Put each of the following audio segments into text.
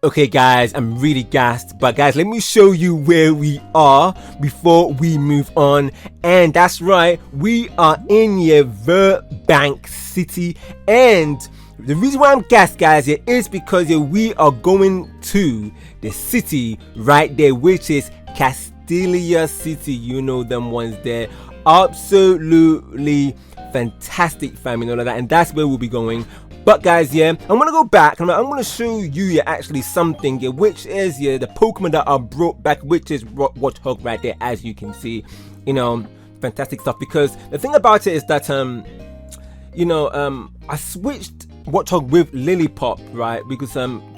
Okay guys, I'm really gassed, but guys, let me show you where we are before we move on. And that's right, we are in Burbank City, and the reason why I'm gassed, guys, is because we are going to the city right there, which is Castelia City. You know them ones there. Absolutely fantastic, fam, and all of that, and that's where we'll be going. But guys, I'm gonna go back and I'm gonna show you actually something, which is the Pokemon that I brought back, which is Warthog right there, as you can see. Fantastic stuff. Because the thing about it is that I switched Warthog with Lilipop, right? Because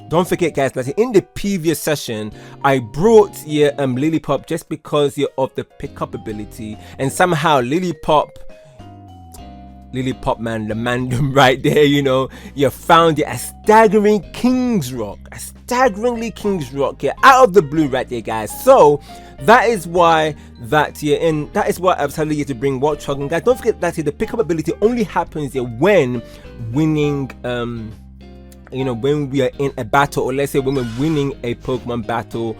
don't forget, guys, that in the previous session I brought Lilipop just because of the pickup ability, and somehow Lilipop man, the mandem right there, you found it a staggering King's Rock, out of the blue right there, guys. So that is why that is why I've decided to bring Warthog. And guys, don't forget that the pickup ability only happens when winning when we are in a battle, or let's say when we're winning a Pokemon battle.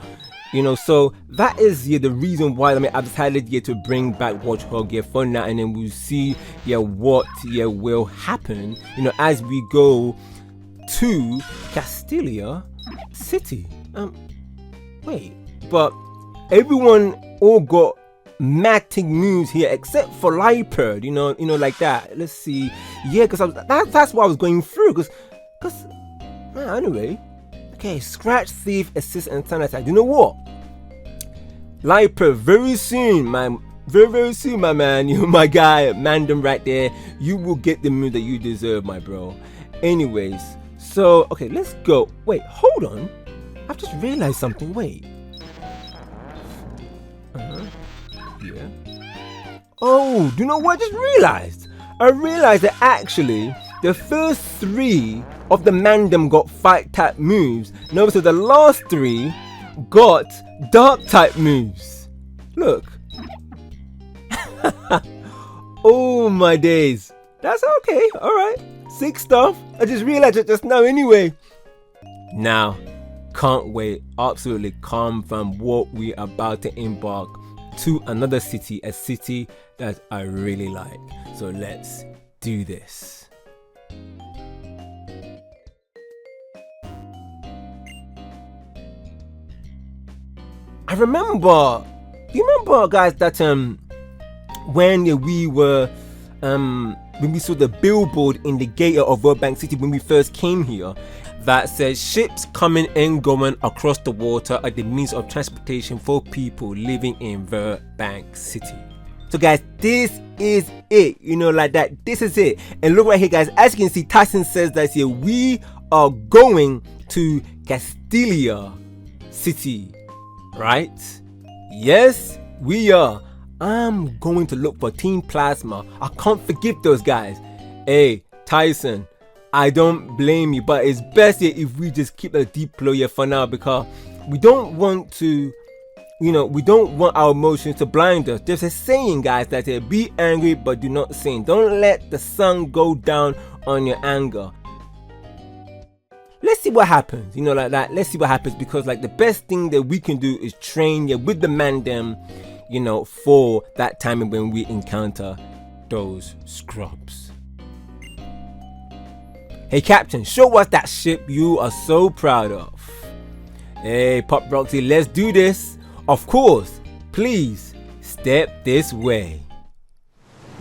So that is the reason why I've decided to bring back Warthog for now, and then we'll see what will happen as we go to Castelia City. Wait, but everyone all got matic moves here except for Liepard, like that. Let's see, because that's what I was going through, because anyway. Okay, Scratch, Thief, Assist, and Turn Attack. You know what? Liepard, very soon, man. Very soon, my man. You, my guy, Mandem right there. You will get the move that you deserve, my bro. Anyways, so, okay, let's go. Wait, hold on. I've just realized something. Wait. Yeah. Oh, do you know what I just realized? I realized that actually, the first 3 of the Mandem got fight type moves. No, so the last 3 got dark type moves. Look. Oh my days. That's okay. Alright. Sick stuff. I just realized it just now anyway. Now, can't wait. Absolutely calm from what we are about to embark to another city. A city that I really like. So let's do this. I remember, you remember, guys, that when we were when we saw the billboard in the gate of Burbank City when we first came here that says ships coming and going across the water are the means of transportation for people living in Burbank City. So guys, this is it, like that. This is it. And look right here, guys, as you can see, Tyson says that here we are going to Castelia City. Right? Yes, we are. I'm going to look for Team Plasma. I can't forgive those guys. Hey, Tyson, I don't blame you, but it's best if we just keep a deep flow here for now, because we don't want to, we don't want our emotions to blind us. There's a saying, guys, that be angry but do not sin. Don't let the sun go down on your anger. Let's see what happens, like that. Let's see what happens, because the best thing that we can do is train with the Mandem, for that time when we encounter those scrubs. Hey Captain, show us that ship you are so proud of. Hey Pop Roxy, let's do this. Of course, please step this way.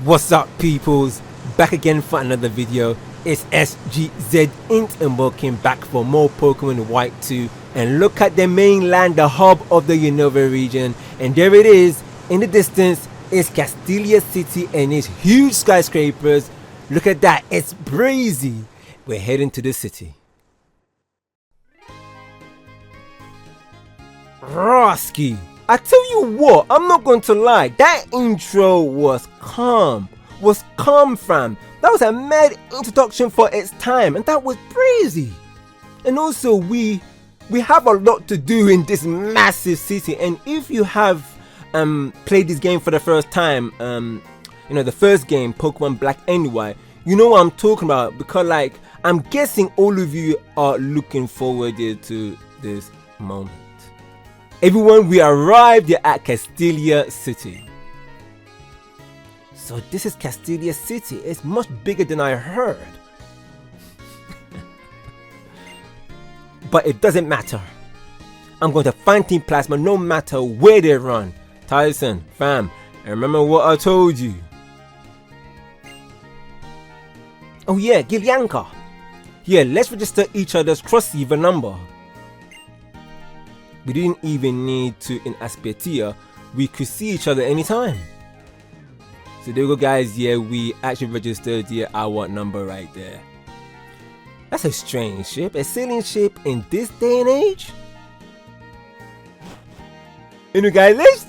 What's up, peoples? Back again for another video. It's SGzEnt and welcome back for more Pokemon White 2. And look at the mainland, the hub of the Unova region. And there it is, in the distance, is Castelia City and its huge skyscrapers. Look at that, it's crazy. We're heading to the city. Roski, I tell you what, I'm not going to lie, that intro was calm. Fam. That was a mad introduction for its time, and that was crazy. And also we have a lot to do in this massive city, and if you have played this game for the first time, the first game, Pokemon Black and White, you know what I'm talking about, because I'm guessing all of you are looking forward to this moment. Everyone, we arrived here at Castelia City. So this is Castelia City. It's much bigger than I heard. But it doesn't matter. I'm going to find Team Plasma no matter where they run. Tyson, fam, and remember what I told you. Oh yeah, Gilyanka. Yeah, let's register each other's cross-receiver number. We didn't even need to in Aspetia. We could see each other anytime. So there we go, guys. Yeah, we actually registered our number right there. That's a strange ship. A sailing ship in this day and age? Anyway, guys,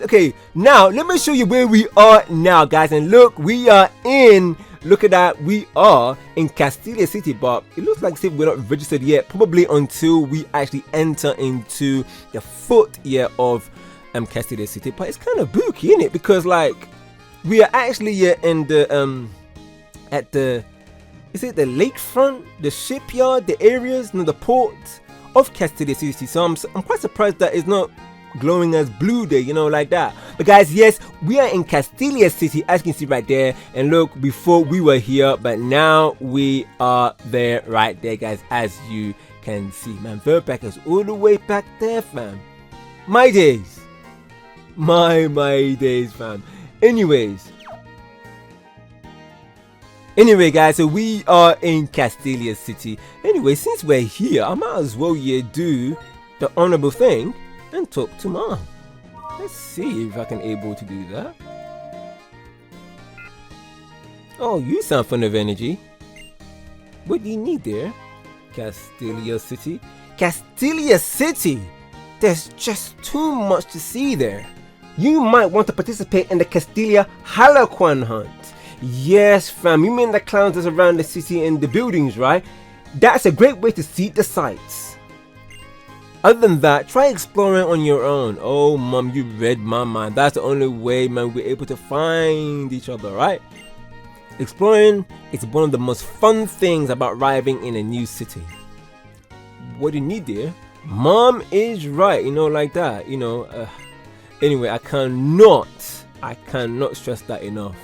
now let me show you where we are now, guys. And look, we are in, look at that, we are in Castelia City, but it looks like we're not registered yet, probably until we actually enter into the foot of Castelia City. But it's kind of booky, isn't it? Because like we are actually in the at the, is it the lakefront, the shipyard, the areas, the port of Castelia City. So I'm quite surprised that it's not glowing as blue there, like that. But guys, yes, we are in Castelia City, as you can see right there. And look, before we were here, but now we are there right there, guys, as you can see. Man, Verpack is all the way back there, fam. My days, my days, fam. Anyway, guys, so we are in Castelia City. Anyway, since we're here, I might as well do the honorable thing and talk to Mom. Let's see if I can able to do that. Oh, you sound full of energy. What do you need there? Castelia City? Castelia City? There's just too much to see there. You might want to participate in the Castelia Harlequin hunt. Yes, fam, you mean the clowns that's around the city and the buildings, right? That's a great way to see the sights. Other than that, try exploring on your own. Oh, Mom, you read my mind. That's the only way, man, we're able to find each other, right? Exploring is one of the most fun things about arriving in a new city. What do you need there? Mom is right, like that, Anyway, I cannot stress that enough.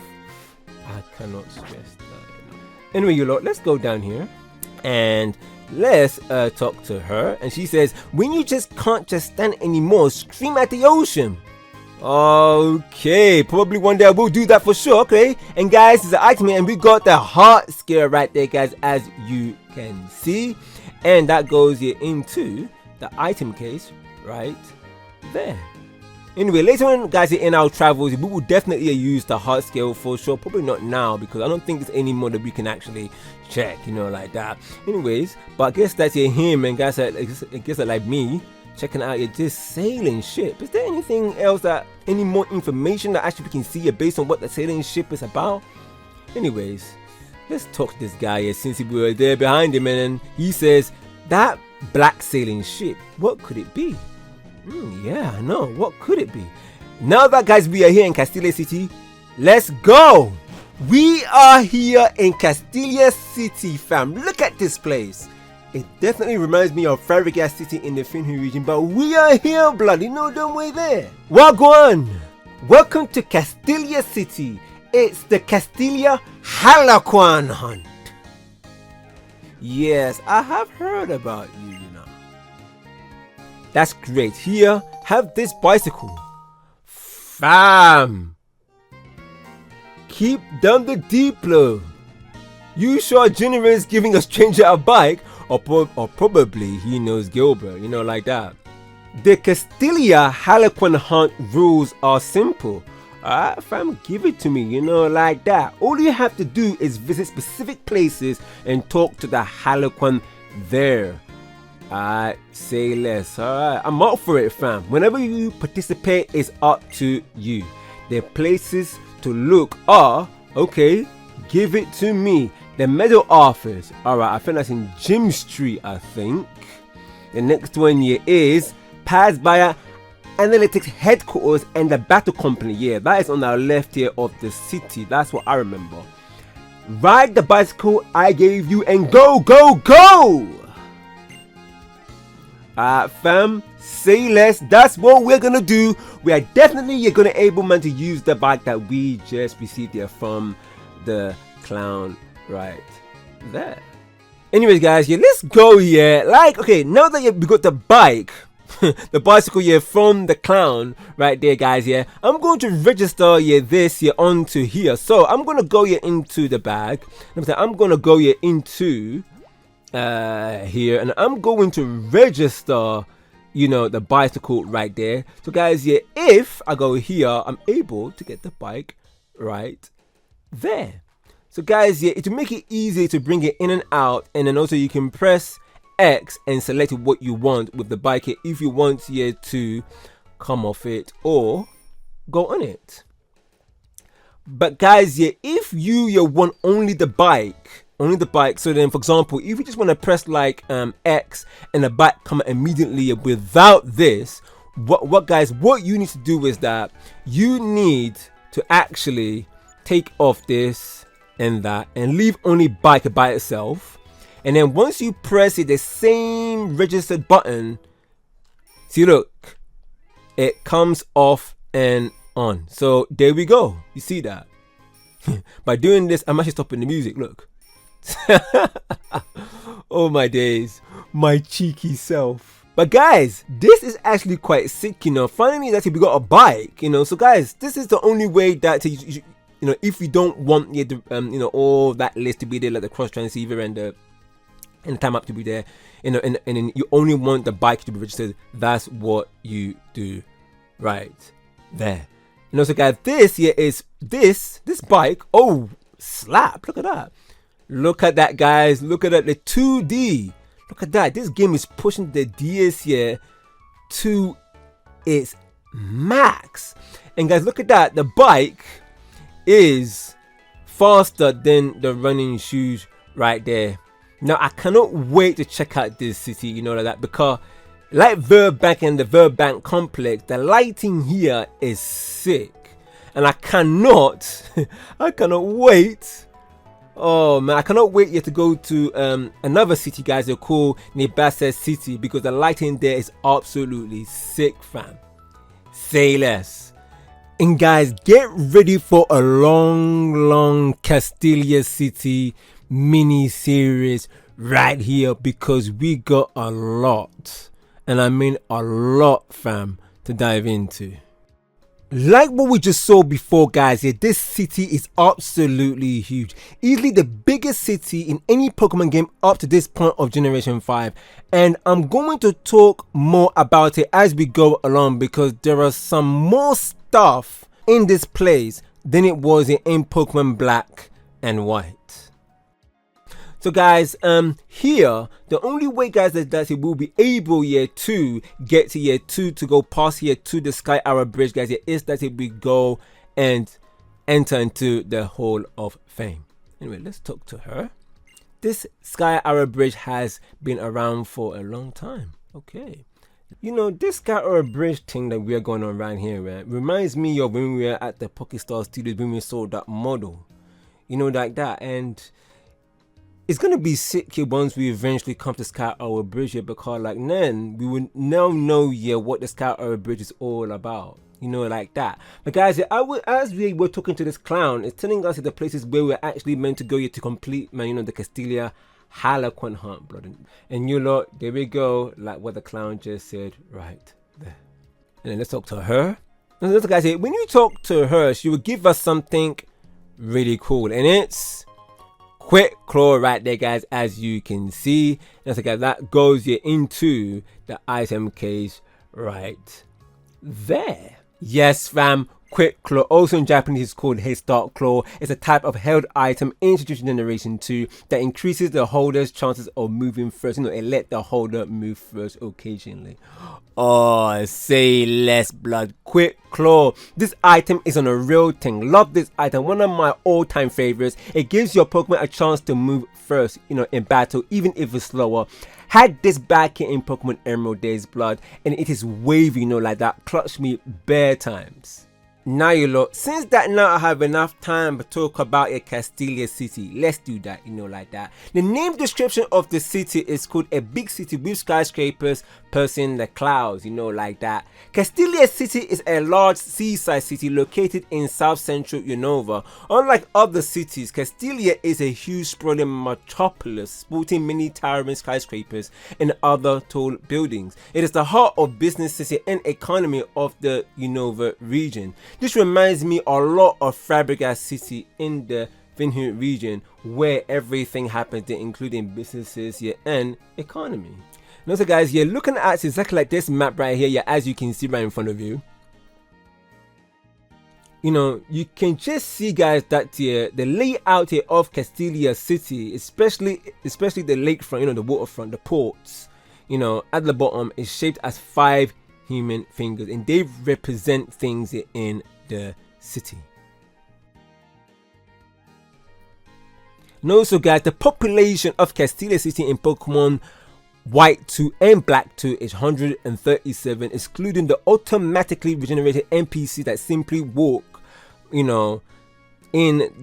I cannot stress that enough. Anyway, you lot, let's go down here and let's talk to her. And she says, when you just can't just stand anymore, scream at the ocean. Okay, probably one day I will do that for sure. Okay, and guys, it's an item here, and we got the heart scare right there, guys, as you can see. And that goes here into the item case right there. Anyway, later on, guys, in our travels, we will definitely use the heart scale for sure. Probably not now, because I don't think there's any more that we can actually check, like that. Anyways, but I guess that's him, and guys, I guess that like me, checking out this sailing ship. Is there anything else any more information that actually we can see based on what the sailing ship is about? Anyways, let's talk to this guy here, since we were there behind him, and he says, that black sailing ship, what could it be? Yeah, I know. What could it be? Now that, guys, we are here in Castelia City, let's go. We are here in Castelia City, fam. Look at this place. It definitely reminds me of Fanatic City in the Finland region, but we are here, bloody no dumb way there. Wagwan. Welcome to Castelia City. It's the Castelia Harlequin hunt. Yes, I have heard about you, That's great. Here, have this bicycle. Fam! Keep down the Diplo. You sure Junior is giving a stranger a bike? Or probably he knows Gilbert, like that. The Castelia Harlequin hunt rules are simple. Alright, fam, give it to me, like that. All you have to do is visit specific places and talk to the Harlequin there. I say less. Alright, I'm up for it, fam. Whenever you participate, it's up to you. The places to look are, okay, give it to me. The medal office. Alright, I think that's in Jim Street, I think. The next one here is Pass by Analytics Headquarters and the Battle Company. Yeah, that is on our left here of the city. That's what I remember. Ride the bicycle I gave you and go, go, go! Fam, say less. That's what we're gonna do. We are definitely gonna able, man, to use the bike that we just received here from the clown right there. Anyways, guys, yeah, let's go here. Like, okay, now that we got the bike, the bicycle here from the clown right there, guys, yeah, I'm going to register this here onto here. So I'm gonna go here into the bag. I'm gonna go here into here, and I'm going to register, you know, the bicycle right there. So guys, yeah, if I go here, I'm able to get the bike right there. So guys, yeah, to make it easy to bring it in and out, and then also you can press X and select what you want with the bike here, if you want here to come off it or go on it. But guys, yeah, if you want only the bike, so then for example, if you just want to press like X and the bike come immediately without this, what you need to do is that you need to actually take off this and that and leave only bike by itself. And then once you press it, the same registered button, see, look, it comes off and on. So there we go. You see that? By doing this, I'm actually stopping the music. Look. Oh my days, my cheeky self. But guys, this is actually quite sick, you know. Finally, that we got a bike, you know. So guys, this is the only way that you know, if you don't want you know, all that list to be there, like the cross transceiver and the time up to be there, you know, and then you only want the bike to be registered, that's what you do right there. You know, so guys, this here is this bike. Oh, slap, look at that. Look at that, guys. Look at that, the 2D. Look at that. This game is pushing the DS here to its max. And guys, look at that. The bike is faster than the running shoes right there. Now, I cannot wait to check out this city, you know, like that, because like Verbank and the Verbank complex, the lighting here is sick. And I cannot wait. Oh man, I cannot wait yet to go to another city, guys. They're called Nebasa City, because the lighting there is absolutely sick, fam. Say less. And guys, get ready for a long Castelia City mini series right here, because we got a lot, and I mean a lot, fam, to dive into. Like what we just saw before, guys, yeah, this city is absolutely huge. Easily the biggest city in any Pokemon game up to this point of Generation 5. And I'm going to talk more about it as we go along, because there are some more stuff in this place than it was in Pokemon Black and White. So guys, here, the only way, guys, that it will be able here to get to here to go past here to the Sky Arrow Bridge, guys, here, is that it will go and enter into the Hall of Fame. Anyway, let's talk to her. This Sky Arrow Bridge has been around for a long time. Okay. You know, this Sky Arrow Bridge thing that we are going on right here, right, reminds me of when we were at the Pokestar Studios, when we saw that model. You know, like that. And it's gonna be sick here once we eventually come to Sky Arrow Bridge here, because like then we will now know what the Sky Arrow Bridge is all about, you know, like that. But guys, as we were talking to this clown, it's telling us the places where we're actually meant to go here to complete, man, you know, the Castelia Harlequin hunt, blood. And you lot, there we go, like what the clown just said right there. And then let's talk to her. And this guys here, when you talk to her, she will give us something really cool, and it's Quick Claw right there, guys, as you can see. And so guys, that goes here into the item case right there. Yes, fam. Quick Claw, also in Japanese is called Head Start Claw. It's a type of held item introduced in Generation 2 that increases the holder's chances of moving first. You know, it let the holder move first occasionally. Oh, say less, blood. Quick Claw. This item is on a real thing. Love this item. One of my all-time favorites. It gives your Pokemon a chance to move first, you know, in battle, even if it's slower. Had this back in Pokemon Emerald days, blood, and it is wavy, you know, like that. Clutched me bare times. Now you lot, since that now I have enough time to talk about a Castelia City, let's do that, like that. The name description of the city is called a big city with skyscrapers piercing the clouds, like that. Castelia City is a large seaside city located in south central Unova. Unlike other cities, Castelia is a huge sprawling metropolis sporting many towering skyscrapers and other tall buildings. It is the heart of business city and economy of the Unova region. This reminds me a lot of Fabregas City in the Vinhu region, where everything happens there, including businesses and economy. And also guys, you're looking at exactly like this map right here, as you can see right in front of you. You can just see guys that here, the layout here of Castelia City, especially the lakefront, the waterfront, the ports, at the bottom is shaped as 5 human fingers, and they represent things in the city. And also guys, the population of Castelia City in Pokémon White 2 and Black 2 is 137, excluding the automatically regenerated NPCs that simply walk, in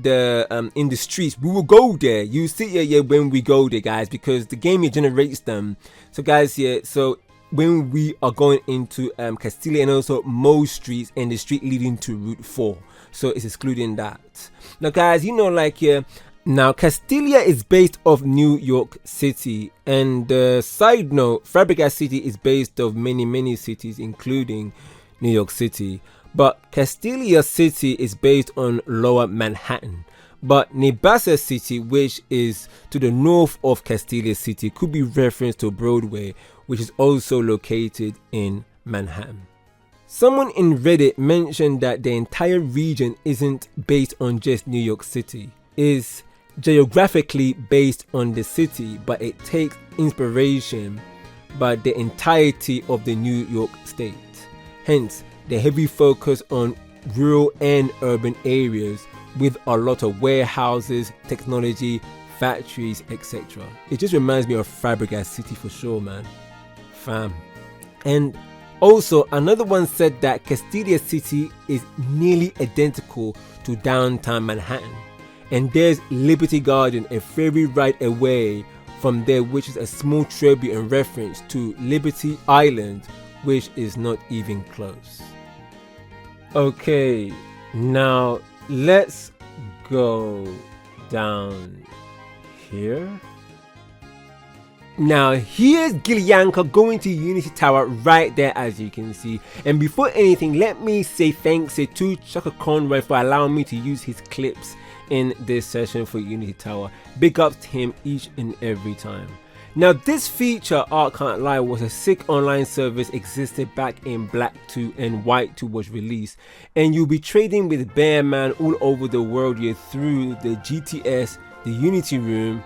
the streets. We will go there. You see when we go there guys, because the game generates them. So guys, so when we are going into Castelia, and also most streets and the street leading to Route 4, so it's excluding that. Now guys, now Castelia is based off New York City, and side note, Fabregas City is based off many cities including New York City, but Castelia City is based on Lower Manhattan. But Nebasa City, which is to the north of Castelia City, could be referenced to Broadway, which is also located in Manhattan. Someone in Reddit mentioned that the entire region isn't based on just New York City, is geographically based on the city, but it takes inspiration by the entirety of the New York state. Hence, the heavy focus on rural and urban areas with a lot of warehouses, technology, factories, etc. It just reminds me of Fabregas City for sure, man. Fam. And also, another one said that Castelia City is nearly identical to downtown Manhattan. And there's Liberty Garden, a ferry ride away from there, which is a small tribute and reference to Liberty Island, which is not even close. Okay, now let's go down here. Now here's Gillianka going to Unity Tower right there, as you can see. And before anything, let me say thanks to Chaka Conroy for allowing me to use his clips in this session for Unity Tower. Big ups to him each and every time. Now this feature, I can't lie, was a sick online service, existed back in Black 2 and White 2 was released, and you'll be trading with Bear Man all over the world here through the GTS, the Unity Room,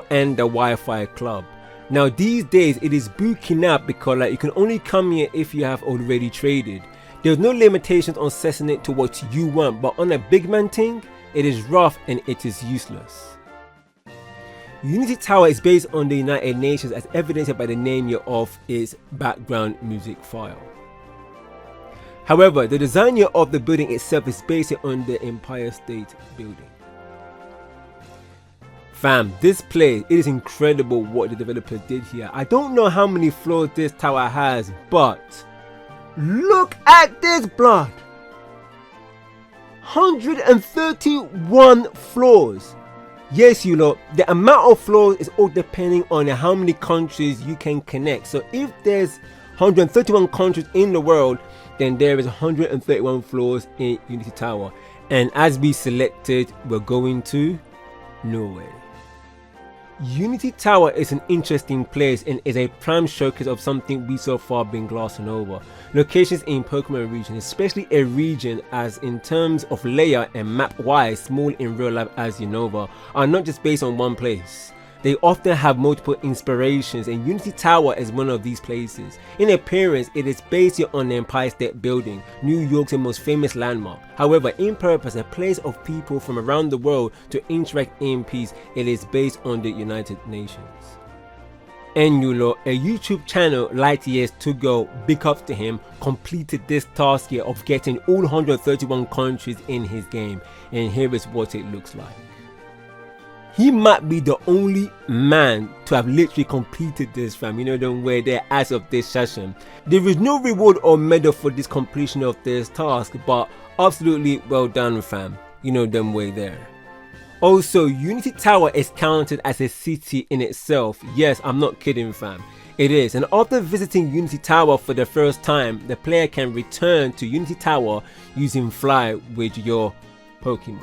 and the Wi-Fi Club. Now these days it is booking up because you can only come here if you have already traded. There's no limitations on setting it to what you want, but on a big man thing, it is rough and it is useless. Unity Tower is based on the United Nations, as evidenced by the name of its background music file. However, the design of the building itself is based on the Empire State Building. Fam, this place, it is incredible what the developers did here. I don't know how many floors this tower has, but look at this blood. 131 floors. Yes, you know, the amount of floors is all depending on how many countries you can connect. So if there's 131 countries in the world, then there is 131 floors in Unity Tower. And as we selected, we're going to Norway. Unity Tower is an interesting place and is a prime showcase of something we so far been glossing over. Locations in Pokémon region, especially a region as in terms of layout and map wise small in real life as Unova, are not just based on one place. They often have multiple inspirations, and Unity Tower is one of these places. In appearance, it is based on the Empire State Building, New York's most famous landmark. However, in purpose, a place of people from around the world to interact in peace, it is based on the United Nations. And you know, a YouTube channel light years to go, big ups to him, completed this task here of getting all 131 countries in his game, and here is what it looks like. He might be the only man to have literally completed this, fam. You know them way there as of this session. There is no reward or medal for this completion of this task, but absolutely well done, fam. You know them way there. Also, Unity Tower is counted as a city in itself. Yes, I'm not kidding, fam. It is. And after visiting Unity Tower for the first time, the player can return to Unity Tower using Fly with your Pokemon.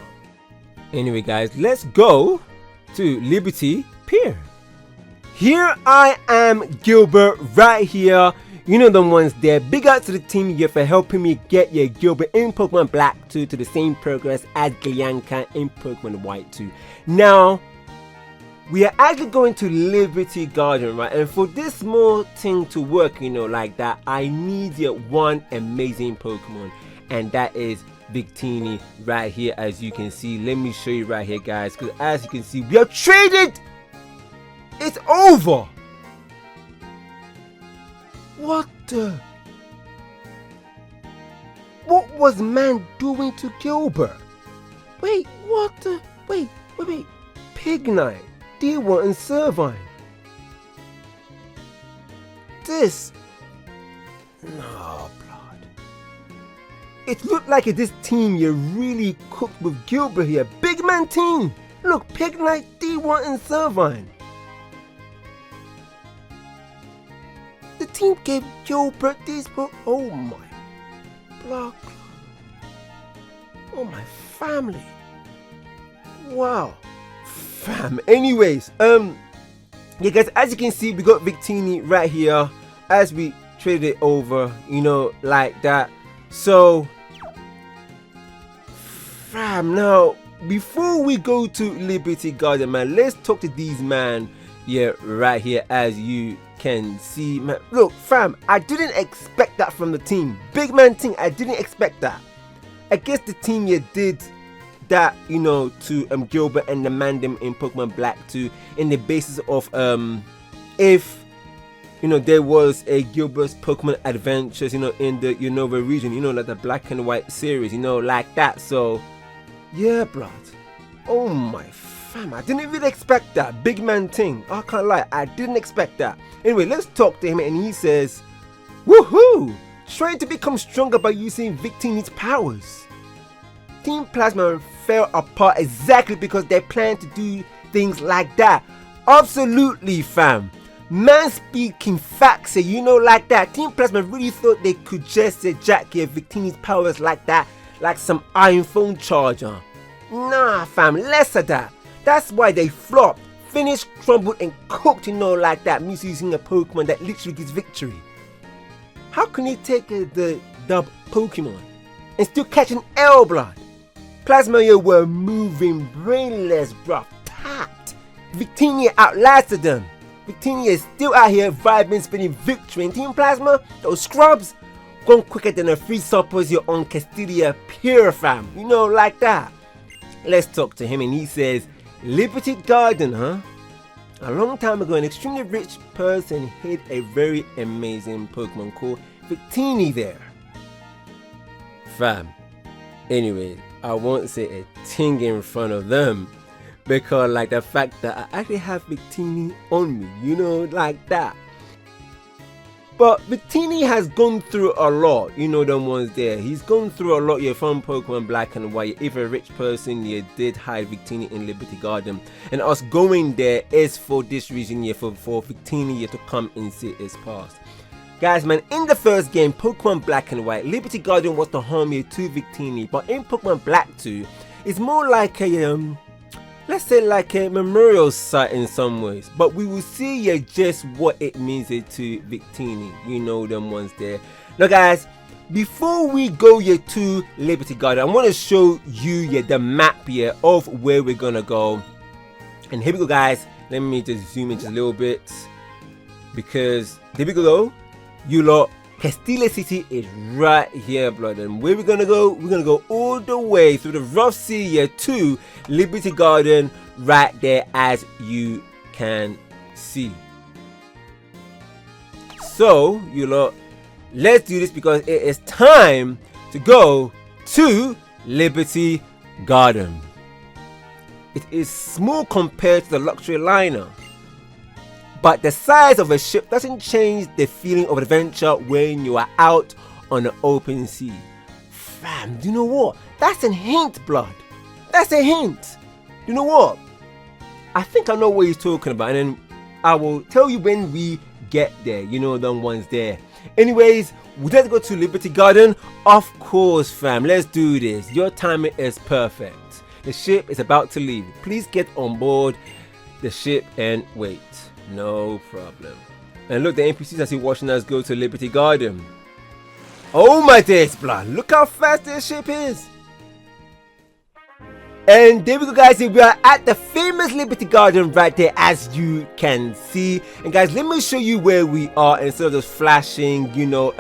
Anyway, guys, let's go to Liberty Pier. Here I am, Gilbert, right here. You know the ones there. Big out to the team here for helping me get your Gilbert in Pokemon Black 2 to the same progress as Gleanca in Pokemon White 2. Now, we are actually going to Liberty Garden, right? And for this small thing to work, you know, like that, I need one amazing Pokemon. And that is Victini right here, as you can see. Let me show you right here, guys, because as you can see, we have traded. It's over. What the? What was man doing to Gilbert? Wait, what the? Wait. Pignite, D1 and Servine. This. No, blood. It looked like this team you really cooked with Gilbert here. Big man team. Look, Pignite, D1 and Servine. The team gave Gilbert these books. Oh my blood. Oh my family. Wow. Fam. Anyways, yeah guys, as you can see, we got Victini right here as we traded it over, you know, like that. So fam, now before we go to Liberty Garden, man, let's talk to these man. Yeah, right here, as you can see, man. Look, fam, I didn't expect that from the team. Big man team, I didn't expect that. I guess the team here did that, you know, to Gilbert and the Mandem in Pokemon Black 2 in the basis of if, you know, there was a Gilbert's Pokemon Adventures, you know, in the Unova region, you know, like the Black and White series, you know, like that. So yeah, blood. Oh my fam, I didn't really expect that. Big man thing, I can't lie, I didn't expect that. Anyway, let's talk to him, and he says, woohoo, trying to become stronger by using Victini's powers. Team Plasma fell apart exactly because they plan to do things like that. Absolutely, fam. Man speaking facts, you know, like that. Team Plasma really thought they could just jack Victini's powers like that, like some iPhone charger. Nah, fam, less of that. That's why they flopped, finished, crumbled, and cooked, you know, like that. Me using a Pokemon that literally gives victory. How can he take the dub Pokemon and still catch an L, blood? Plasma were moving brainless, bruv. Tapped. Victini outlasted them. Victini is still out here vibing, spinning victory. And Team Plasma, those scrubs, gone quicker than a free suppers you're on Castelia City, fam. You know, like that. Let's talk to him, and he says, Liberty Garden, huh? A long time ago, an extremely rich person hid a very amazing Pokemon called Victini there. Fam. Anyway, I won't say a thing in front of them, because like the fact that I actually have Victini on me, you know, like that. But Victini has gone through a lot, you know, them ones there. He's gone through a lot here from Pokemon Black and White. If a rich person here did hide Victini in Liberty Garden, and us going there is for this reason here, for Victini here to come and see his past. Guys, man, in the first game, Pokemon Black and White, Liberty Garden was the home here to Victini, but in Pokemon Black 2, it's more like a let's say like a memorial site in some ways, but we will see just what it means to Victini, you know, them ones there. Now guys, before we go to Liberty Garden, I want to show you the map here of where we're gonna go. And here we go, guys. Let me just zoom in just a little bit, because there we go. You lot, Castelia City is right here, blood. And where we're gonna go? We're gonna go all the way through the rough sea here to Liberty Garden, right there, as you can see. So, you lot, let's do this because it is time to go to Liberty Garden. It is small compared to the luxury liner, but the size of a ship doesn't change the feeling of adventure when you are out on the open sea. Fam, do you know what? That's a hint, blood. That's a hint. You know what? I think I know what he's talking about, and then I will tell you when we get there. You know them ones there. Anyways, would you like to go to Liberty Garden? Of course, fam. Let's do this. Your timing is perfect. The ship is about to leave. Please get on board the ship and wait. No problem. And look, the NPCs are still watching us go to Liberty Garden. Oh my days, blood. Look how fast this ship is. And there we go, guys. We are at the famous Liberty Garden right there, as you can see. And guys, let me show you where we are instead of just flashing, you know,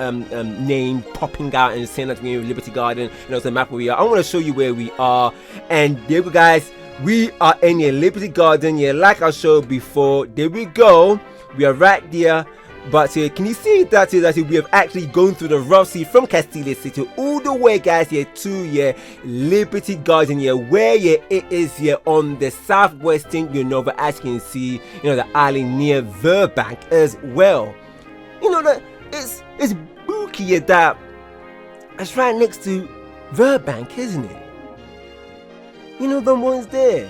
name popping out and saying that we're in Liberty Garden. And also the map where we are. I want to show you where we are. And there we go, guys. We are in a Liberty Garden. Yeah, like I showed before. There we go. We are right there. But can you see that we have actually gone through the rough sea from Castelia City all the way, guys, here to Liberty Garden, where it is here on the southwestern Unova, as you can see, you know, the island near Verbank as well. You know that it's spooky that it's right next to Verbank, isn't it? You know the ones there.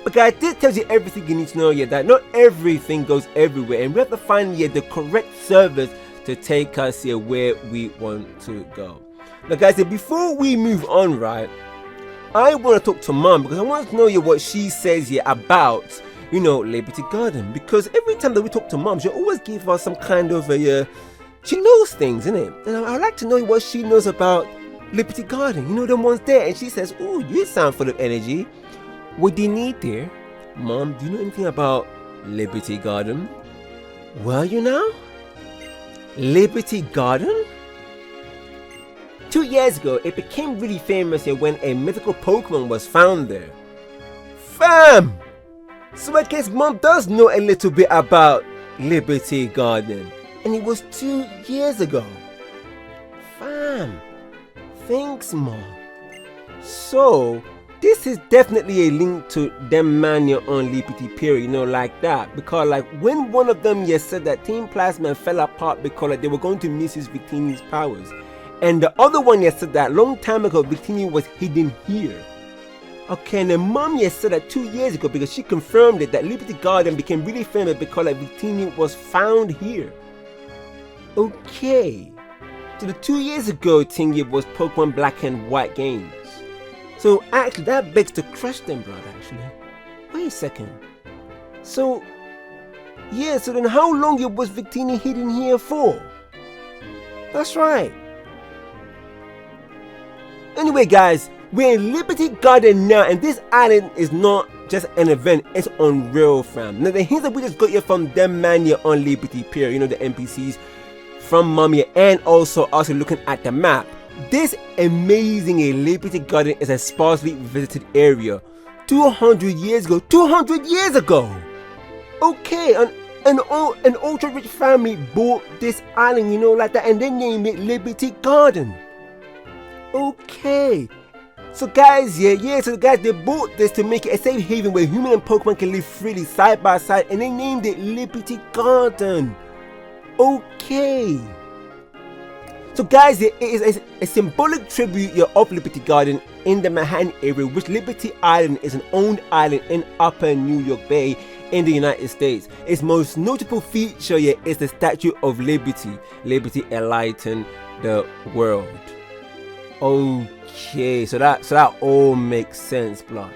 But guys, this tells you everything you need to know, that not everything goes everywhere, and we have to find the correct service to take us here where we want to go. Now guys, before we move on, right, I want to talk to Mom because I want to know what she says here about, you know, Liberty Garden, because every time that we talk to Mom, she always gives us some kind of a she knows things, innit? And I'd like to know what she knows about Liberty Garden, you know, the ones there. And she says, oh, you sound full of energy. What do you need there? Mom, do you know anything about Liberty Garden? Well, you know, Liberty Garden? 2 years ago, it became really famous here when a mythical Pokemon was found there. Fam! So I guess Mom does know a little bit about Liberty Garden. And it was 2 years ago. Fam! Thanks, Mom. So this is definitely a link to them mania on Liberty Pier, you know, like that. Because like when one of them said that Team Plasma fell apart because like they were going to misuse Victini's powers. And the other one said that long time ago Victini was hidden here. Okay, and then Mom said that 2 years ago because she confirmed it that Liberty Garden became really famous because like Victini was found here. Okay. So the 2 years ago thing was Pokemon Black and White games. So actually that begs to crush them, brother, actually. Wait a second. So so then how long was Victini hidden here for? That's right. Anyway guys, we're in Liberty Garden now, and this island is not just an event, it's unreal, fam. Now the hints that we just got here from them mania on Liberty Pier, you know, the NPCs from Mummy, and also looking at the map. This amazing Liberty Garden is a sparsely visited area. 200 years ago. 200 years ago! Okay, an ultra-rich family bought this island, you know, like that, and they named it Liberty Garden. Okay. So guys, so guys, they bought this to make it a safe haven where human and Pokemon can live freely side by side, and they named it Liberty Garden. Okay. So guys, it is a symbolic tribute of Liberty Garden in the Manhattan area, which Liberty Island is an owned island in Upper New York Bay in the United States. Its most notable feature is the Statue of Liberty. Liberty enlighten the world. Okay, so that all makes sense, blood.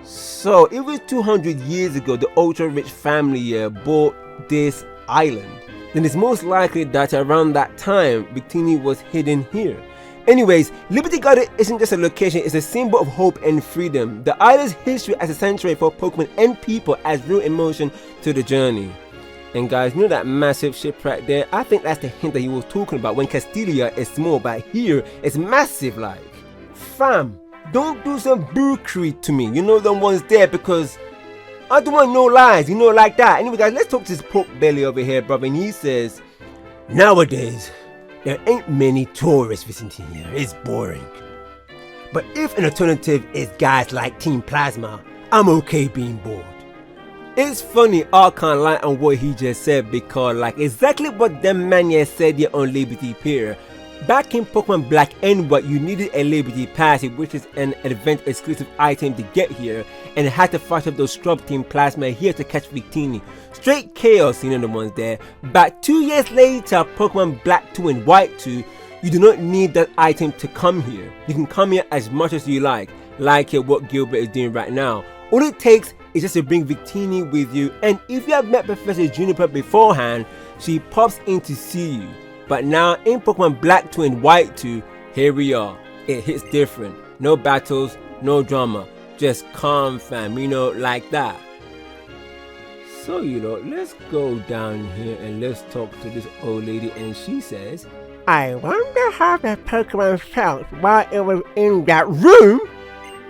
So it was 200 years ago the ultra-rich family bought this island. Then it's most likely that around that time Victini was hidden here. Anyways, Liberty Garden isn't just a location, it's a symbol of hope and freedom. The island's history as a sanctuary for Pokemon and people adds real emotion to the journey. And guys, you know that massive ship right there? I think that's the hint that he was talking about when Castelia is small, but here it's massive like. Fam, don't do some bullcree to me, you know the ones there, because I don't want no lies, you know, like that. Anyway guys, let's talk to this pork belly over here, brother, and he says, Nowadays, there ain't many tourists visiting here. It's boring. But if an alternative is guys like Team Plasma, I'm okay being bored. It's funny, I can't lie on what he just said, because like exactly what them man here said here on Liberty Pier. Back in Pokemon Black and White, you needed a Liberty Pass, which is an event exclusive item to get here, and had to fight up those scrub Team Plasma here to catch Victini. Straight chaos, you know the ones there. But 2 years later, Pokemon Black 2 and White 2, you do not need that item to come here. You can come here as much as you like what Gilbert is doing right now. All it takes is just to bring Victini with you, and if you have met Professor Juniper beforehand, she pops in to see you. But now in Pokemon Black 2 and White 2, here we are. It hits different. No battles, no drama. Just calm, fam, you know, like that. So, you know, let's go down here and let's talk to this old lady, and she says, I wonder how the Pokemon felt while it was in that room.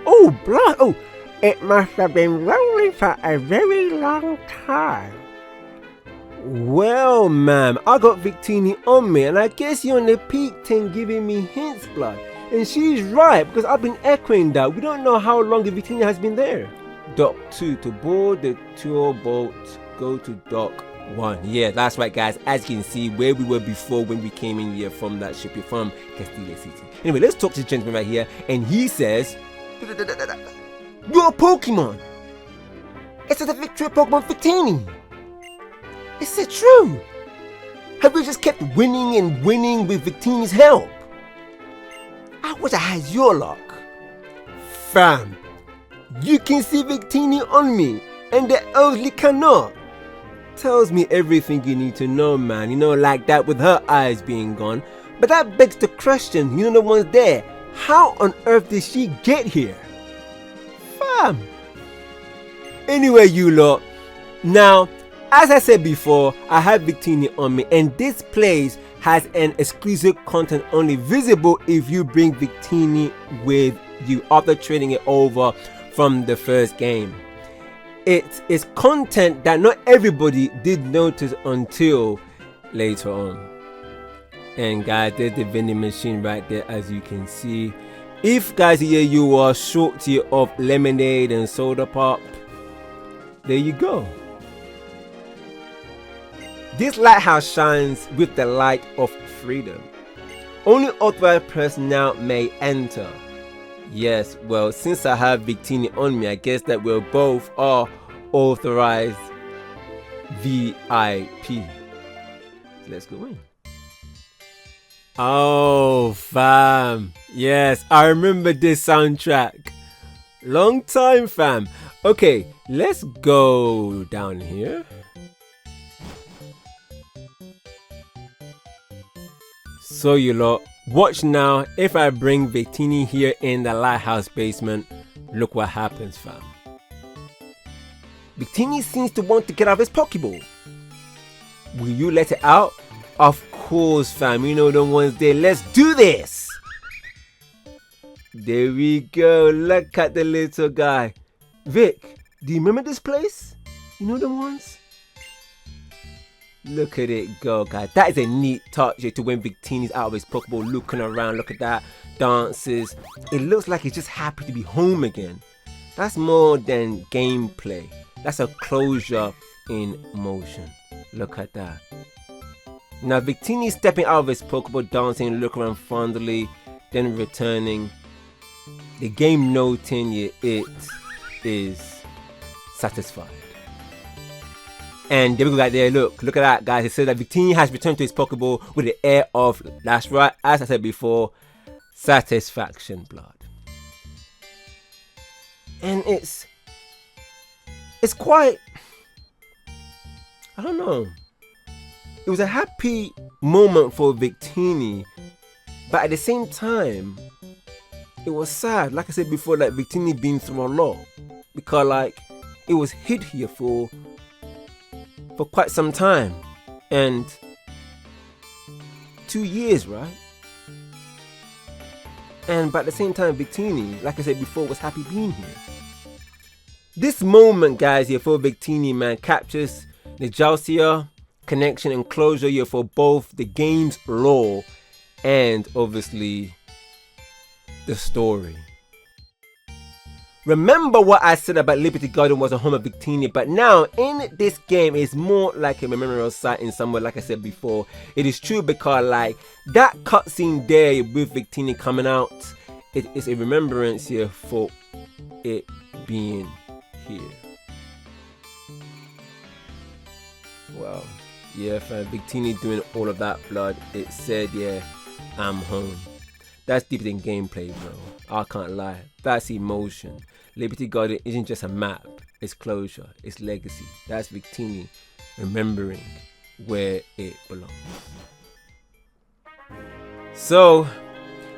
Oh, blood. Oh, it must have been rolling for a very long time. Well, ma'am, I got Victini on me, and I guess you're on the peak thing giving me hints, blood. And she's right, because I've been echoing that. We don't know how long the Victini has been there. Dock 2, to board the tour boat, go to Dock 1. Yeah, that's right, guys. As you can see, where we were before when we came in here from that ship from Castelia City. Anyway, let's talk to the gentleman right here, and he says, you're a Pokemon. It's the victory Pokemon Victini. Is it true? Have you just kept winning and winning with Victini's help? I wish I had your luck. Fam, you can see Victini on me, and the Elsley cannot. Tells me everything you need to know, man. You know, like that with her eyes being gone. But that begs the question, you know the ones there, how on earth did she get here? Fam. Anyway, you lot. Now, as I said before, I have Victini on me, and this place has an exclusive content only visible if you bring Victini with you after trading it over from the first game. It is content that not everybody did notice until later on. And guys, there's the vending machine right there, as you can see. If guys here you are short here of lemonade and soda pop, there you go. This lighthouse shines with the light of freedom. Only authorized personnel may enter. Yes, well, since I have Victini on me, I guess that we both are authorized VIP. Let's go in. Oh, fam. Yes, I remember this soundtrack. Long time, fam. Okay, let's go down here. So you lot, watch now. If I bring Victini here in the lighthouse basement, look what happens, fam. Victini seems to want to get out of his Pokeball. Will you let it out? Of course, fam. You know the ones there. Let's do this. There we go. Look at the little guy. Vic, do you remember this place? You know the ones? Look at it go, guys. That is a neat touch to when Victini's out of his Pokeball looking around. Look at that. Dances. It looks like he's just happy to be home again. That's more than gameplay. That's a closure in motion. Look at that. Now Victini stepping out of his Pokeball, dancing, looking around fondly, then returning. The game noting it is satisfied. And there we go right there. Look at that, guys. It says that Victini has returned to his Pokeball with the air of, that's right, as I said before, satisfaction, blood. And it's quite, I don't know. It was a happy moment for Victini, but at the same time, it was sad. Like I said before, like Victini been through a lot, because like it was hid here for quite some time, and 2 years, right? And but at the same time, Victini, like I said before, was happy being here. This moment, guys, here for Victini, man, captures nostalgia, connection and closure here for both the game's lore and obviously the story. Remember what I said about Liberty Garden was a home of Victini, but now in this game it's more like a memorial site in somewhere. Like I said before, it is true because like that cutscene there with Victini coming out, it is a remembrance here for it being here. Wow, yeah, for Victini doing all of that blood, it said, yeah, I'm home. That's deeper than gameplay, bro. I can't lie. That's emotion. Liberty Garden isn't just a map. It's closure. It's legacy. That's Victini remembering where it belongs. So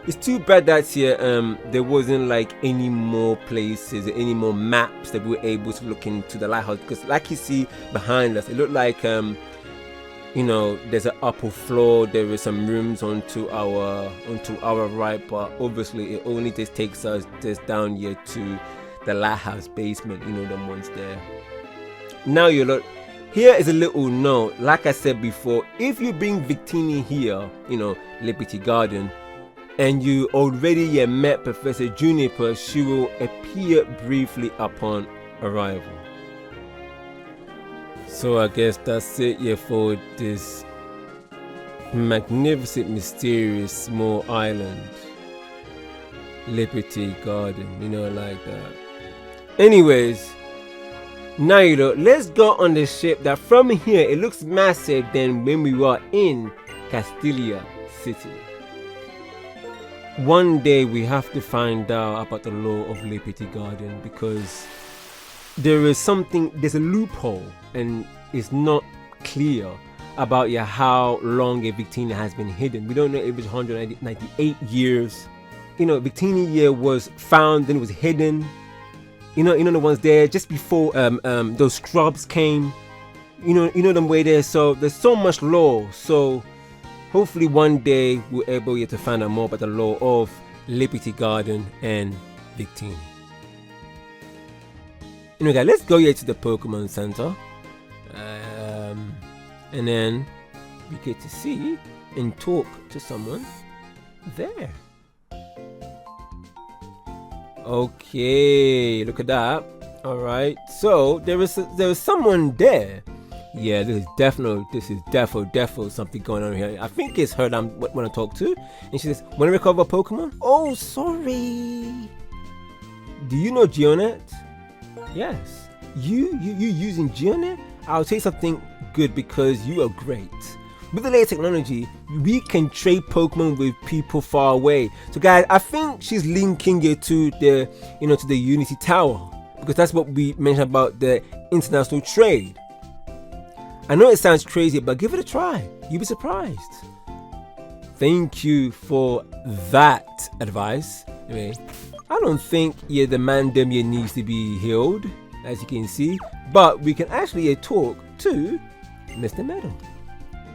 it's too bad that here there wasn't like any more places, any more maps that we were able to look into the lighthouse, because like you see behind us, it looked like you know, there's an upper floor, there is some rooms onto our right, but obviously it only just takes us just down here to the lighthouse basement, you know, the ones there. Now you look, here is a little note. Like I said before, if you bring Victini here, you know, Liberty Garden, and you already met Professor Juniper, she will appear briefly upon arrival. So I guess that's it here for this magnificent, mysterious small island, Liberty Garden, you know, like that. Anyways, now you know, let's go on the ship that from here it looks massive than when we were in Castelia City. One day we have to find out about the lore of Liberty Garden, because there's a loophole and it's not clear about how long a Victini has been hidden. We don't know if it was 198 years. You know, Victini was found and it was hidden. You know the ones there just before those scrubs came. You know them way there. So there's so much lore. So hopefully one day we're able to find out more about the lore of Liberty Garden and Victini. Anyway guys, let's go here to the Pokemon Center. And then we get to see and talk to someone there. Okay, look at that. Alright, so there is someone there. Yeah, this is definitely something going on here. I think it's her that I want to talk to. And she says, want to recover Pokemon? Oh, sorry. Do you know Geonet? Yes. You using Geonet? I'll tell you something good, because you are great. With the latest technology, we can trade Pokemon with people far away. So guys, I think she's linking it to the Unity Tower, because that's what we mentioned about the international trade. I know it sounds crazy, but give it a try. You'll be surprised. Thank you for that advice. Anyway, I don't think the Mandem needs to be healed, as you can see, but we can actually talk to Mr. Meadow.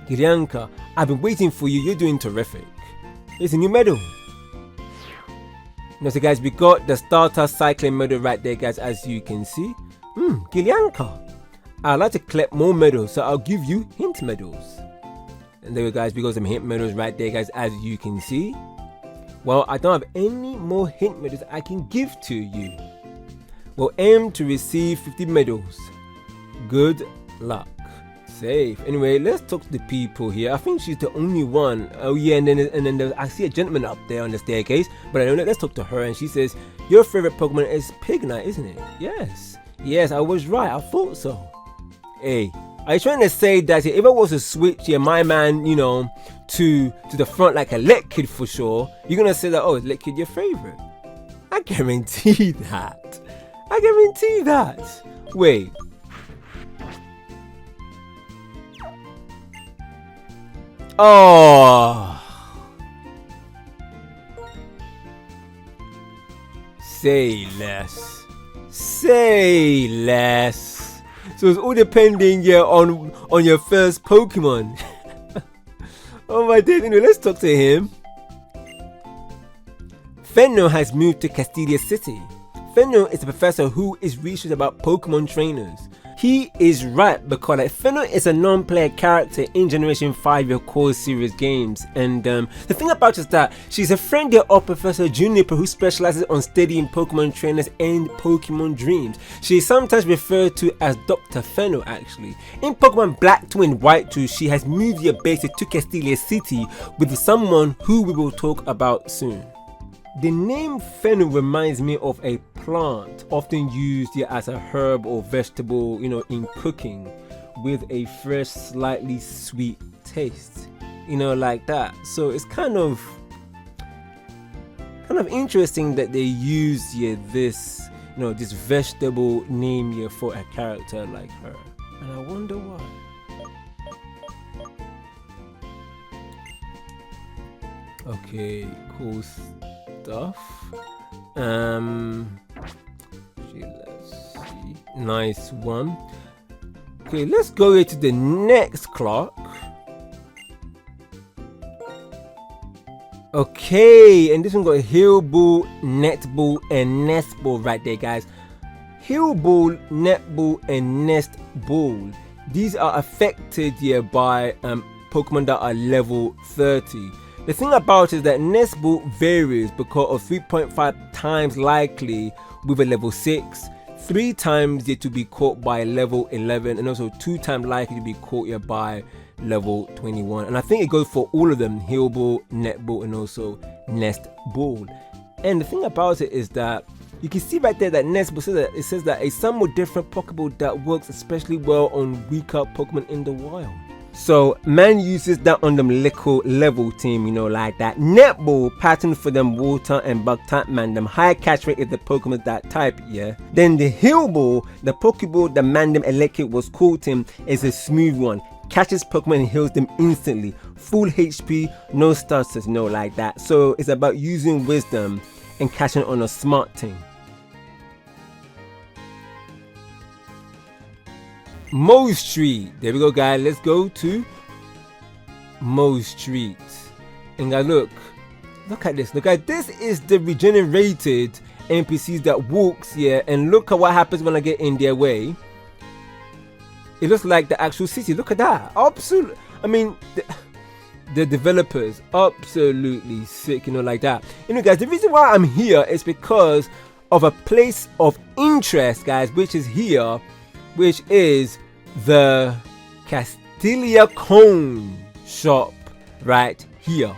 Girianka, I've been waiting for you. You're doing terrific. Here's a new medal. Now, so guys, we got the starter cycling medal right there, guys, as you can see. Gilianka, I'd like to collect more medals, so I'll give you hint medals. And there we go, guys, we got some hint medals right there, guys, as you can see. Well, I don't have any more hint medals I can give to you. We'll aim to receive 50 medals. Good luck. Safe. Anyway, let's talk to the people here. I think she's the only one. Oh yeah, and then I see a gentleman up there on the staircase, but I don't know. Let's talk to her. And she says, your favorite Pokemon is Pignite, isn't it? Yes, I was right. I thought so. Hey, are you trying to say that if I was to switch my man, to the front like a Let-Kid for sure, you're gonna say that, oh, is Let-Kid your favorite? I guarantee that. Wait. Oh, say less. So it's all depending on your first Pokemon. Oh my days. Anyway, let's talk to him. Fenno has moved to Castelia City. Fenno is a professor who is researching about Pokemon trainers. He is right, because like Feno is a non-player character in Generation 5 your core series games, and the thing about it is that she's a friend of Professor Juniper, who specializes on studying Pokemon trainers and Pokemon dreams. She is sometimes referred to as Dr. Feno actually. In Pokemon Black 2 and White 2, she has moved your base to Castelia City with someone who we will talk about soon. The name Feno reminds me of a plant often used as a herb or vegetable, in cooking, with a fresh, slightly sweet taste, like that. So it's kind of interesting that they use this, this vegetable name for a character like her, and I wonder why. Okay, cool stuff. Let's see. Nice one. Okay, let's go to the next clock. Okay, and this one got Heal Ball, Net Ball, and Nest Ball right there, guys. Heal Ball, Net Ball, and Nest Ball. These are affected by Pokemon that are level 30. The thing about it is that Nest Ball varies because of 3.5 times likely with a level 6, 3 times yet to be caught by level 11, and also 2 times likely to be caught by level 21. And I think it goes for all of them: Heal Ball, Net Ball, and also Nest Ball. And the thing about it is that you can see right there that Nest Ball says that a somewhat different Pokeball that works especially well on weaker Pokemon in the wild. So man uses that on them little level team, like that. Netball pattern for them water and bug type man, them high catch rate is the Pokemon that type, yeah. Then the Heal Ball, the Pokeball that man them electric was called him, is a smooth one. Catches Pokemon and heals them instantly. Full HP, no stutters, like that. So it's about using wisdom and catching on a smart thing. Mo Street, there we go, guys. Let's go to Mo Street, and guys, look at this. Look at this is the regenerated NPCs that walks here, and look at what happens when I get in their way. It looks like the actual city. Look at that. Absolutely. I mean, the developers absolutely sick, like that. Guys, the reason why I'm here is because of a place of interest, guys, which is here, which is the Casteliacone shop right here.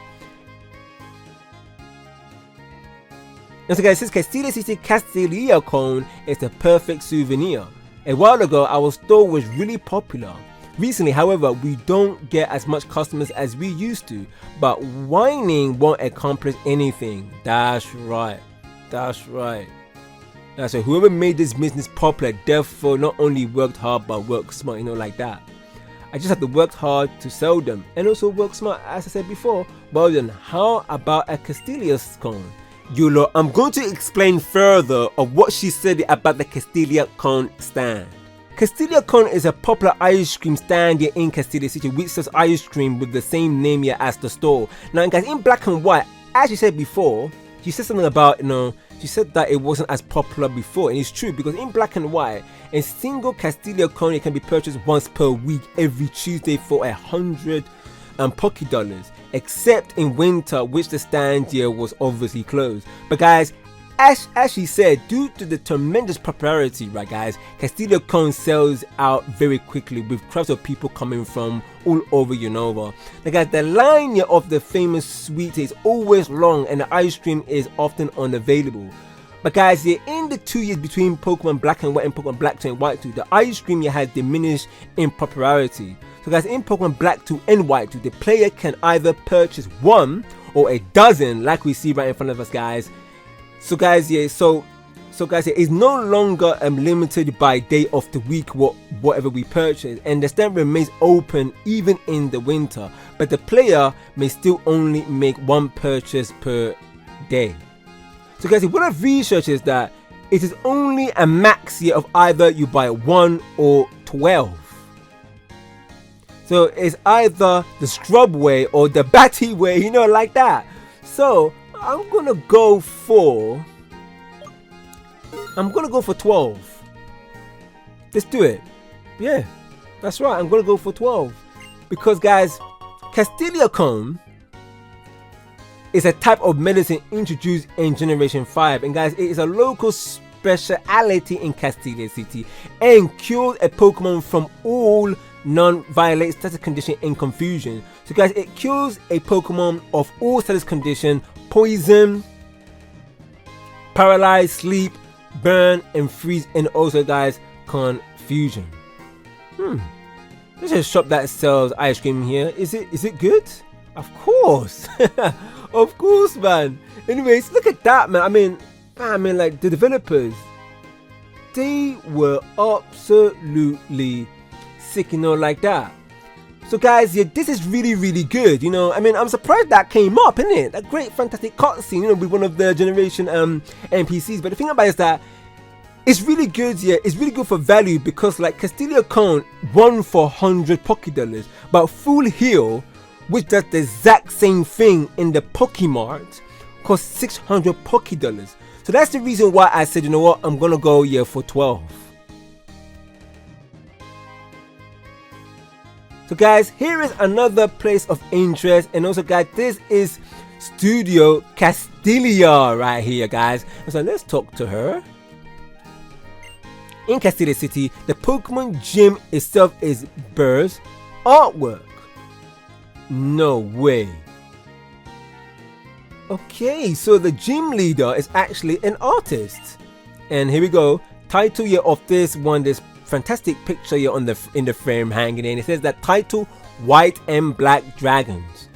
And so guys, since Castelia City Casteliacone is the perfect souvenir. A while ago, our store was really popular. Recently, however, we don't get as much customers as we used to, but whining won't accomplish anything. That's right. That's right. So whoever made this business popular therefore not only worked hard but worked smart, like that. I just have to work hard to sell them and also work smart, as I said before. Well then, how about a Casteliacone? I'm going to explain further of what she said about the Casteliacone stand. Casteliacone is a popular ice cream stand here in Castelia City, which sells ice cream with the same name here as the store. Now guys, in Black and White, as she said before, she said something about, she said that it wasn't as popular before, and it's true, because in Black and White, a single Casteliacone can be purchased once per week every Tuesday for $100 Poké, except in winter, which the stand here was obviously closed. But guys, as she said, due to the tremendous popularity, right guys, Casteliacone sells out very quickly with crowds of people coming from all over Unova. Now guys, the line here of the famous sweet is always long and the ice cream is often unavailable. But guys, here in the 2 years between Pokemon Black and White and Pokemon Black 2 and White 2, the ice cream here has diminished in popularity. So guys, in Pokemon Black 2 and White 2, the player can either purchase 1 or a dozen, like we see right in front of us, guys. So guys, yeah, so guys, yeah, it's no longer limited by day of the week, whatever we purchase, and the stand remains open even in the winter, but the player may still only make 1 purchase per day. So guys, what I've researched is that it is only a max here of either you buy 1 or 12. So it's either the scrub way or the batty way, like that. So I'm gonna go for 12. Let's do it. Yeah, that's right. I'm gonna go for 12 because, guys, Casteliacone is a type of medicine introduced in Generation 5, and guys, it is a local speciality in Castelia City and cures a Pokemon from all non-violent status condition and confusion. So guys, it cures a Pokemon of all status condition: poison, paralyze, sleep, burn, and freeze, and also, guys, confusion. There's a shop that sells ice cream here. Is it good? Of course. Of course, man. Anyways, look at that, man. I mean, like, the developers, they were absolutely sick, like that. So guys, yeah, this is really, really good. I mean, I'm surprised that came up, isn't it? That great, fantastic cutscene, with one of the generation NPCs. But the thing about it is that it's really good, yeah. It's really good for value because, like, Casteliacone 1 for 100 $, but Full Heal, which does the exact same thing in the Pokemart, costs 600 $. So that's the reason why I said, you know what, I'm gonna go, yeah, for 12. So guys, here is another place of interest, and also, guys, this is Studio Castelia right here, guys. So let's talk to her. In Castelia City, the Pokemon gym itself is Burr's artwork. No way. Okay, so the gym leader is actually an artist. And here we go. Title here of this one, this fantastic picture here in the frame hanging in. It says that title: White and Black Dragons.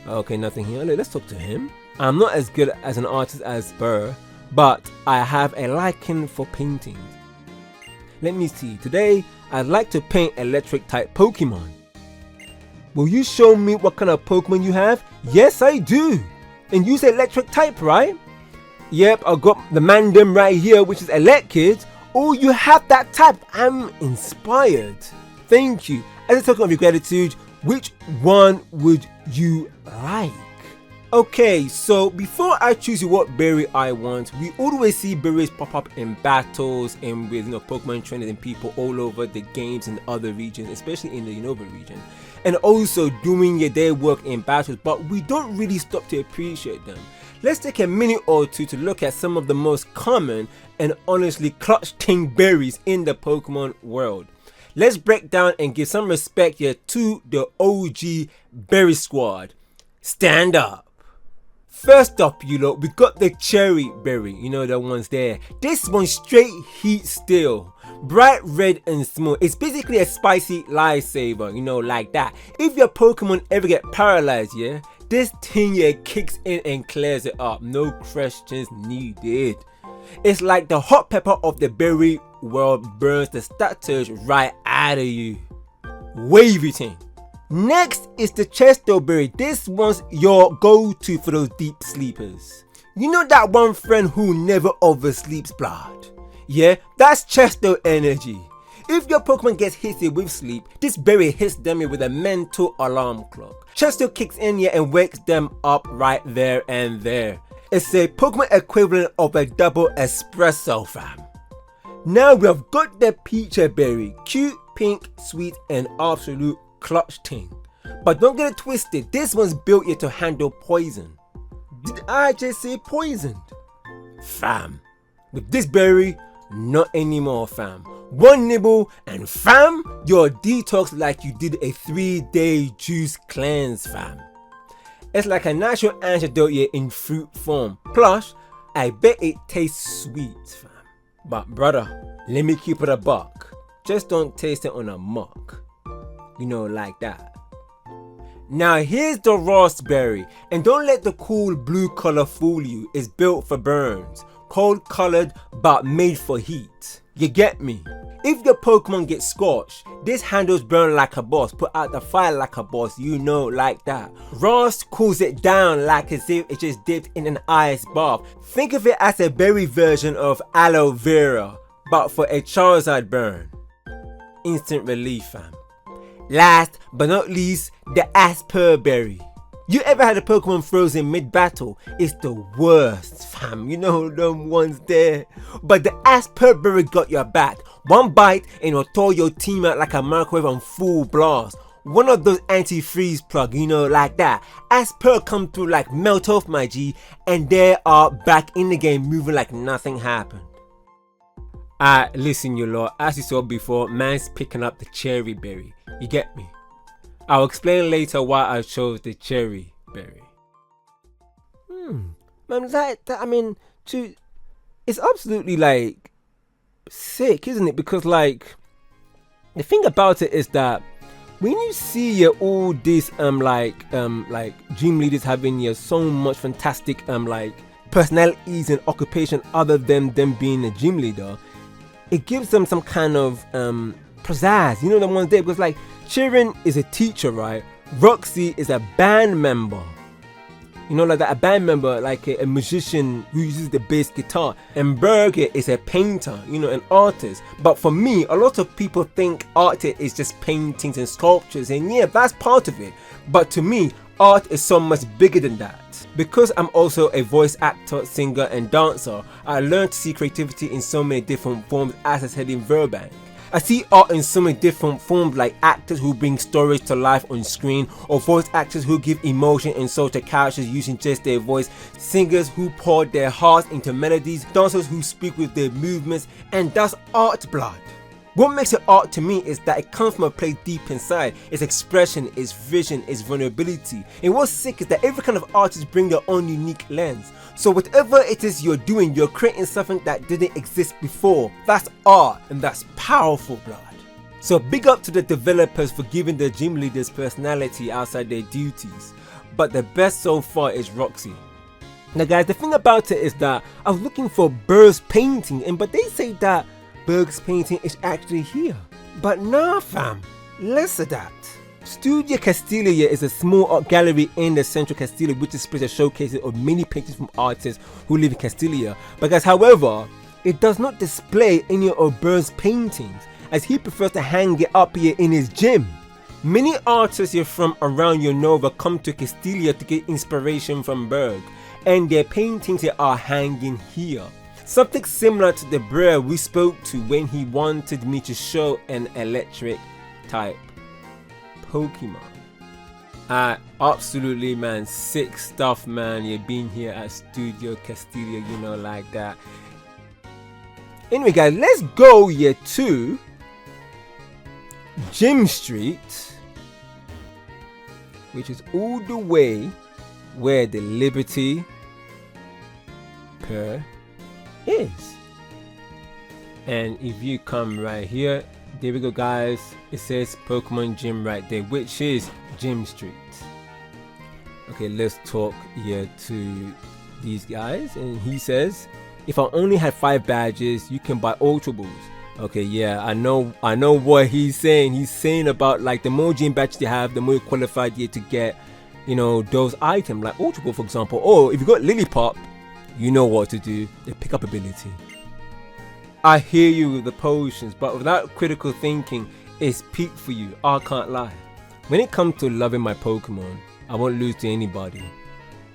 Okay, nothing here. Let's talk to him. I'm not as good as an artist as Burr, but I have a liking for painting. Let me see. Today, I'd like to paint electric type Pokemon. Will you show me what kind of Pokemon you have? Yes, I do. And use electric type, right? Yep, I got the Mandem right here, which is Electkid. Oh, you have that type. I'm inspired. Thank you. As a token of your gratitude, which one would you like? Okay, so before I choose what berry I want, we always see berries pop up in battles and with Pokemon trainers and people all over the games and other regions, especially in the Unova region, and also doing their work in battles, but we don't really stop to appreciate them. Let's take a minute or two to look at some of the most common and honestly clutch-ting berries in the Pokemon world. Let's break down and give some respect here to the OG berry squad. Stand up. First up, we got the cherry berry, the ones there. This one's straight heat still, bright red and small. It's basically a spicy lifesaver, like that. If your Pokemon ever get paralyzed, yeah, this thing here kicks in and clears it up, no questions needed. It's like the hot pepper of the berry world, burns the status right out of you. Wavy thing. Next is the Chesto berry. This one's your go-to for those deep sleepers. You know that one friend who never oversleeps, blood? Yeah, that's Chesto energy. If your Pokemon gets hit with sleep, this berry hits them with a mental alarm clock. Chesto kicks in here and wakes them up right there and there. It's a Pokemon equivalent of a double espresso, fam. Now we have got the Peach berry. Cute, pink, sweet, and absolute clutch thing. But don't get it twisted, this one's built here to handle poison. Did I just say poisoned? Fam, with this berry, not anymore, fam. One nibble and fam, you're detox like you did a 3-day juice cleanse, fam. It's like a natural antidote here in fruit form. Plus, I bet it tastes sweet, fam. But brother, let me keep it a buck. Just don't taste it on a muck. Like that. Now here's the raspberry, and don't let the cool blue color fool you. It's built for burns, cold colored but made for heat. You get me? If your Pokemon gets scorched, this handles burn like a boss, put out the fire like a boss, like that. Rast cools it down like as if it just dipped in an ice bath. Think of it as a berry version of aloe vera, but for a Charizard burn. Instant relief, fam. Last but not least, the Asper berry. You ever had a Pokemon frozen mid-battle? It's the worst, fam. You know them ones there. But the Asperberry got your back. One bite and it'll throw your team out like a microwave on full blast. One of those anti-freeze plug, you know, like that. Asper come through like melt off, my G, and they are back in the game moving like nothing happened. Listen, you lot, as you saw before, man's picking up the cherry berry. You get me? I'll explain later why I chose the cherry berry. Man, I mean, it's absolutely like sick, isn't it? Because like the thing about it is that when you see all these like gym leaders having so much fantastic like personalities and occupation other than them being a gym leader, it gives them some kind of pizzazz, you know, the ones there. Because like Chirin is a teacher, right? Roxy is a band member, you know, like that, a band member, like a musician who uses the bass guitar. And Berger is a painter, you know, an artist. But for me, a lot of people think art is just paintings and sculptures, and yeah, that's part of it. But to me, art is so much bigger than that. Because I'm also a voice actor, singer and dancer, I learned to see creativity in so many different forms, as I said in Verbank. I see art in so many different forms, like actors who bring stories to life on screen, or voice actors who give emotion and soul to characters using just their voice, singers who pour their hearts into melodies, dancers who speak with their movements, and that's art, blood. What makes it art to me is that it comes from a place deep inside. Its expression, its vision, its vulnerability. And what's sick is that every kind of artist bring their own unique lens. So whatever it is you're doing, you're creating something that didn't exist before. That's art, and that's powerful, blood. So big up to the developers for giving the gym leaders personality outside their duties. But the best so far is Roxy. Now guys, the thing about it is that I was looking for Berg's painting, but they say that Berg's painting is actually here. But nah, fam, less of that. Studio Castelia is a small art gallery in the central Castelia, which displays a showcase of many paintings from artists who live in Castelia. But guys, however, it does not display any of Berg's paintings, as he prefers to hang it up here in his gym. Many artists here from around Unova come to Castelia to get inspiration from Berg, and their paintings here are hanging here. Something similar to the bro we spoke to when he wanted me to show an electric type Pokemon. Absolutely, man, sick stuff, man. You've been here at Studio Castelia, you know, like that. Anyway guys, let's go here to Gym Street, which is all the way where the Liberty Pier is. And if you come right here, there we go guys, it says Pokemon Gym right there, which is Gym Street. Okay, let's talk here to these guys, and he says if I only had 5 badges you can buy Ultra Balls. Okay, yeah, I know what he's saying. He's saying about like the more gym badges you have, the more you're qualified here to get, you know, those items like Ultra Ball for example. Or if you got Lillipup, you know what to do, the pickup ability. I hear you with the potions, but without critical thinking, it's peak for you, I can't lie. When it comes to loving my Pokemon, I won't lose to anybody.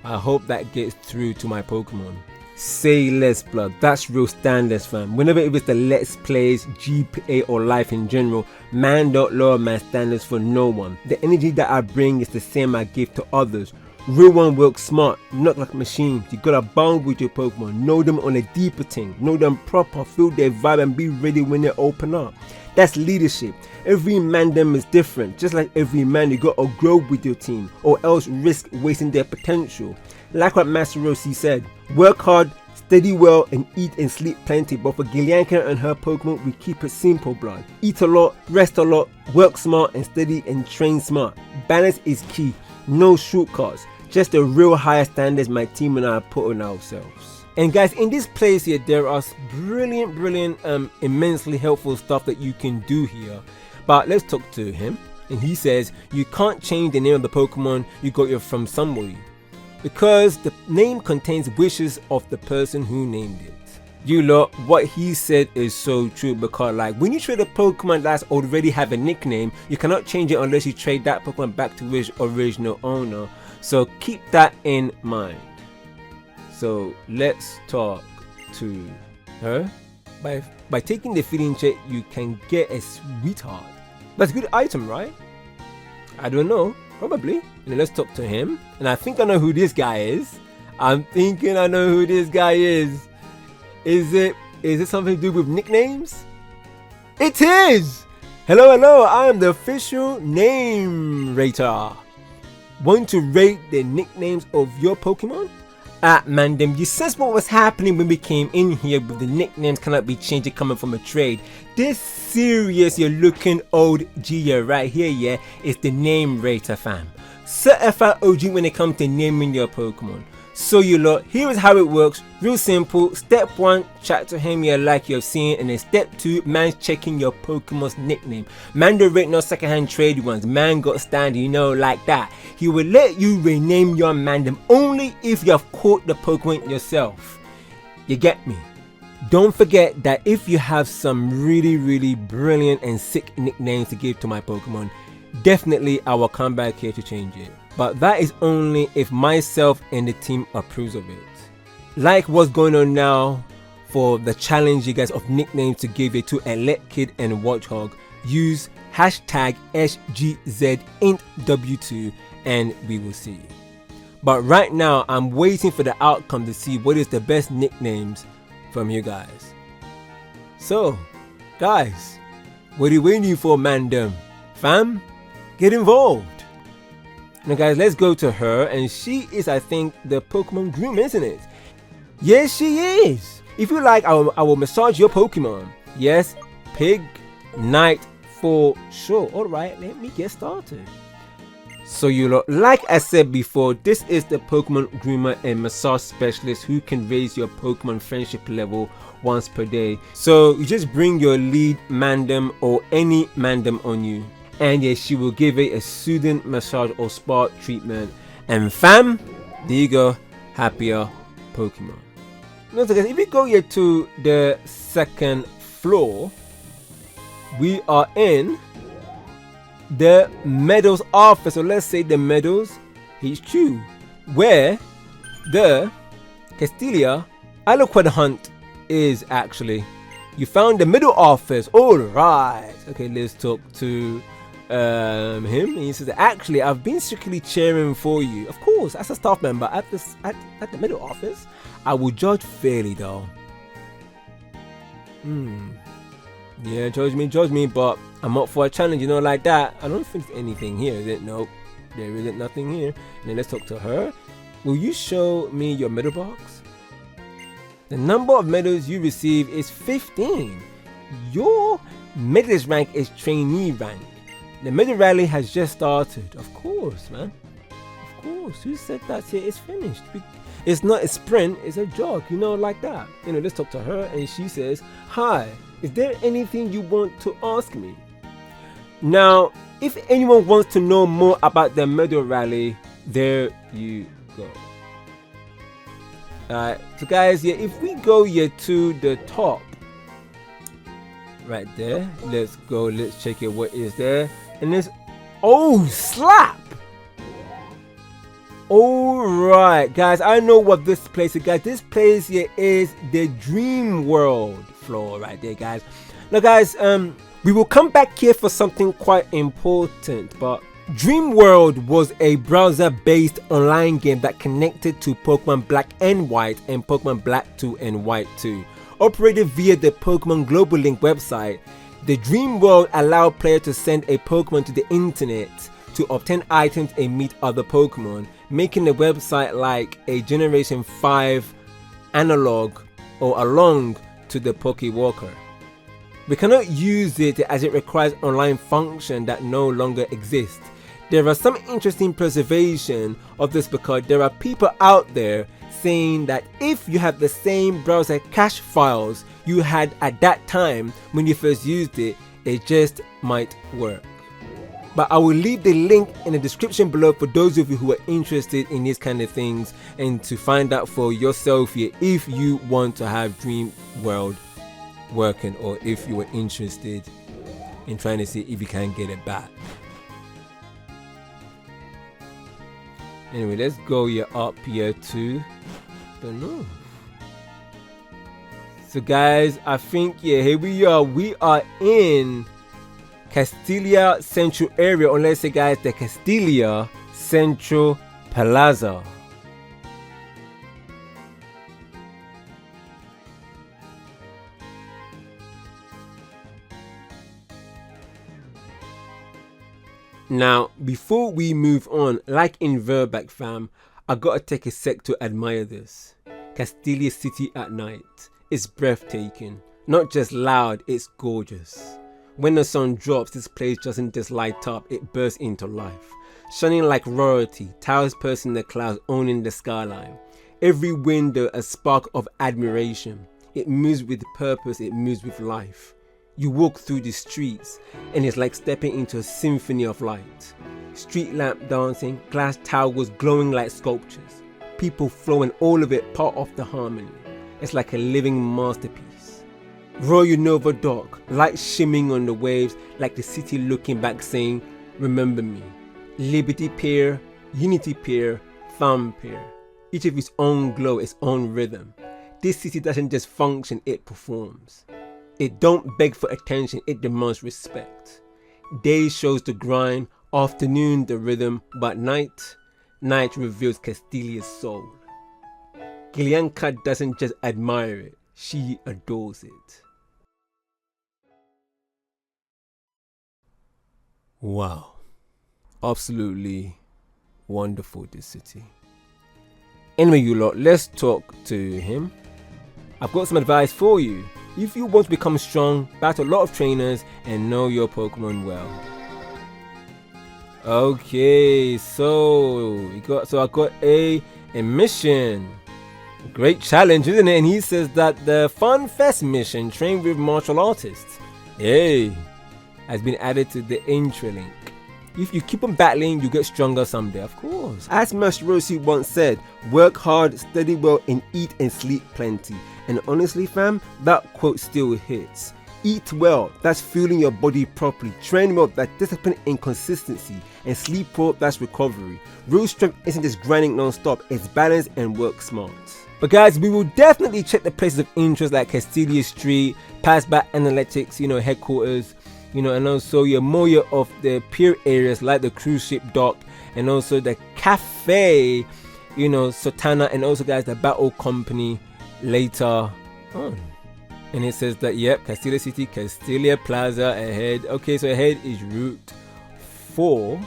I hope that gets through to my Pokemon. Say less, blood, that's real standards, fam. Whenever it was the Let's Plays, GPA or life in general, man don't lower my standards for no one. The energy that I bring is the same I give to others. Real one works smart, not like machines. You gotta bond with your Pokemon, know them on a deeper thing, know them proper, feel their vibe and be ready when they open up. That's leadership. Every man them is different. Just like every man, you gotta grow with your team or else risk wasting their potential. Like what Master Rossi said, work hard, study well and eat and sleep plenty. But for Gillianka and her Pokemon, we keep it simple, blood. Eat a lot, rest a lot, work smart and study and train smart. Balance is key, no shortcuts. Just the real higher standards my team and I put on ourselves. And guys, in this place here, there are brilliant, immensely helpful stuff that you can do here. But let's talk to him. And he says, you can't change the name of the Pokemon you got it from somebody, because the name contains wishes of the person who named it. You lot, what he said is so true, because like when you trade a Pokemon that's already have a nickname, you cannot change it unless you trade that Pokemon back to its original owner. So keep that in mind. So let's talk to her. By taking the feeding check, you can get a sweetheart. That's a good item, right? I don't know, probably. And let's talk to him. And I think I know who this guy is. I'm thinking I know who this guy is. Is it something to do with nicknames? It is! Hello, I am the official name rater. Want to rate the nicknames of your Pokemon? Mandem, you sense what was happening when we came in here with the nicknames cannot be changed coming from a trade. This serious you're looking old Gia right here, yeah, is the name rater, fam. Certified OG when it comes to naming your Pokemon. So you lot, here is how it works. Real simple. Step 1, chat to him, yeah, like you've seen. And then step 2, man's checking your Pokemon's nickname. Man don't rate no secondhand trade ones. Man got standard, you know, like that. He will let you rename your Mandem only if you have caught the Pokemon yourself. You get me? Don't forget that if you have some really brilliant and sick nicknames to give to my Pokemon, definitely I will come back here to change it. But that is only if myself and the team approves of it. Like what's going on now for the challenge, you guys, of nicknames to give it to Elect Kid and Watchhog. Use hashtag SGzEntW2 and we will see. But right now I'm waiting for the outcome to see what is the best nicknames from you guys. So guys, what are you waiting for, Mandem? Fam, get involved. Now guys, let's go to her, and she is, I think, the Pokemon Groomer, isn't it? Yes, she is. If you like, I will massage your Pokemon. Yes, Pig Knight for sure. Alright, let me get started. So you lot, like I said before, this is the Pokemon Groomer and Massage Specialist who can raise your Pokemon friendship level once per day. So you just bring your lead Mandem or any Mandem on you, and yes, she will give it a soothing massage or spa treatment. And fam, there you go, happier Pokemon. Now so guys, if we go here to the second floor, we are in the Meadows office, or let's say the Meadows HQ, where the Castelia Aliquid hunt is actually. You found the middle office. Alright, okay, let's talk to him. And he says, actually, I've been strictly cheering for you. Of course, as a staff member at the middle office, I will judge fairly though. Yeah, judge me, but I'm up for a challenge, you know, like that. I don't think there's anything here, is it? Nope, there isn't nothing here. And then let's talk to her. Will you show me your medal box? The number of medals you receive is 15. Your medalist rank is trainee rank. The medal rally has just started. Of course, man. Of course. Who said that here is finished? It's not a sprint, it's a jog, you know, like that. You know, let's talk to her, and she says, hi, is there anything you want to ask me? Now, if anyone wants to know more about the medal rally, there you go. Alright, so guys, yeah, if we go here to the top, right there, let's go, let's check it, what is there. And there's, oh, slap! Alright, guys, I know what this place is, guys. This place here is the Dreamworld floor right there, guys. Now, guys, we will come back here for something quite important, but Dreamworld was a browser-based online game that connected to Pokemon Black and White and Pokemon Black 2 and White 2. Operated via the Pokemon Global Link website, the Dreamworld allowed players to send a Pokemon to the internet to obtain items and meet other Pokemon, making the website like a Generation 5 analog or along to the Pokewalker. We cannot use it as it requires online function that no longer exists. There are some interesting preservation of this because there are people out there saying that if you have the same browser cache files you had at that time when you first used it, it just might work. But I will leave the link in the description below for those of you who are interested in these kind of things and to find out for yourself here if you want to have Dreamworld working, or if you are interested in trying to see if you can get it back. Anyway, let's go here up here to the north. So guys, I think here we are. We are in Castelia Central area, or let's say guys, the Castelia Central Plaza. Now, before we move on, like in Verback fam, I gotta take a sec to admire this. Castelia City at night. It's breathtaking. Not just loud, it's gorgeous. When the sun drops, this place doesn't just light up, it bursts into life. Shining like royalty, towers piercing the clouds, owning the skyline. Every window a spark of admiration. It moves with purpose, it moves with life. You walk through the streets and it's like stepping into a symphony of light. Street lamp dancing, glass towers glowing like sculptures. People flowing, all of it part of the harmony. It's like a living masterpiece. Royal Unova dock, light shimmering on the waves, like the city looking back saying, remember me. Liberty Pier, Unity Pier, Thumb Pier. Each of its own glow, its own rhythm. This city doesn't just function, it performs. It don't beg for attention, it demands respect. Day shows the grind, afternoon the rhythm, but night reveals Castelia's soul. Gilianka doesn't just admire it, she adores it. Wow, absolutely wonderful, this city. Anyway, you lot, let's talk to him. I've got some advice for you. If you want to become strong, battle a lot of trainers and know your Pokemon well. Okay, so I got a mission. Great challenge, isn't it? And he says that the Fun Fest mission, train with martial artists, has been added to the intro link. If you keep on battling, you get stronger someday, of course. As Master Roshi once said, work hard, study well, and eat and sleep plenty. And honestly fam, that quote still hits. Eat well, that's fueling your body properly. Train well, that's discipline and consistency. And sleep well, that's recovery. Real strength isn't just grinding non-stop, it's balance and work smart. But guys, we will definitely check the places of interest like Castelia Street, pass by Analytics, headquarters, and also more of the pier areas like the cruise ship dock, and also the cafe, Sotana, and also guys, the battle company later on. And it says that Castelia City, Castelia Plaza ahead. Okay, so ahead is Route 4.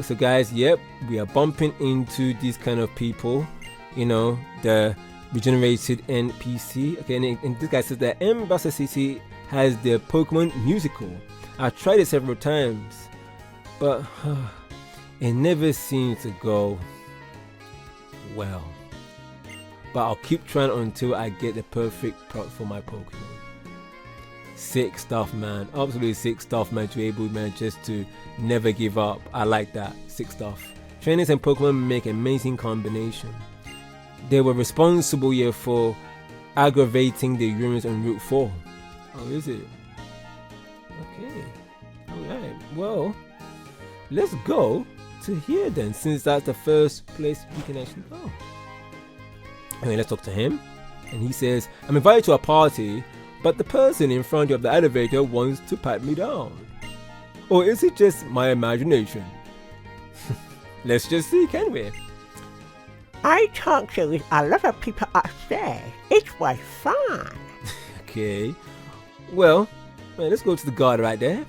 So guys, we are bumping into these kind of people, the regenerated NPC. Okay, and this guy says that Ambassador City has the Pokemon musical. I've tried it several times, but it never seems to go well. But I'll keep trying until I get the perfect product for my Pokemon. Sick stuff, man. Absolutely sick stuff, man. To be able, man, just to never give up. I like that. Sick stuff. Trainers and Pokemon make an amazing combination. They were responsible here for aggravating the humans on Route 4. Oh, is it? Okay. Alright. Well, let's go to here then, since that's the first place we can actually go. Okay, let's talk to him. And he says, I'm invited to a party, but the person in front of the elevator wants to pat me down. Or is it just my imagination? Let's just see, can we? I talked to a lot of people upstairs. It was fun. Okay. Well, let's go to the guard right there.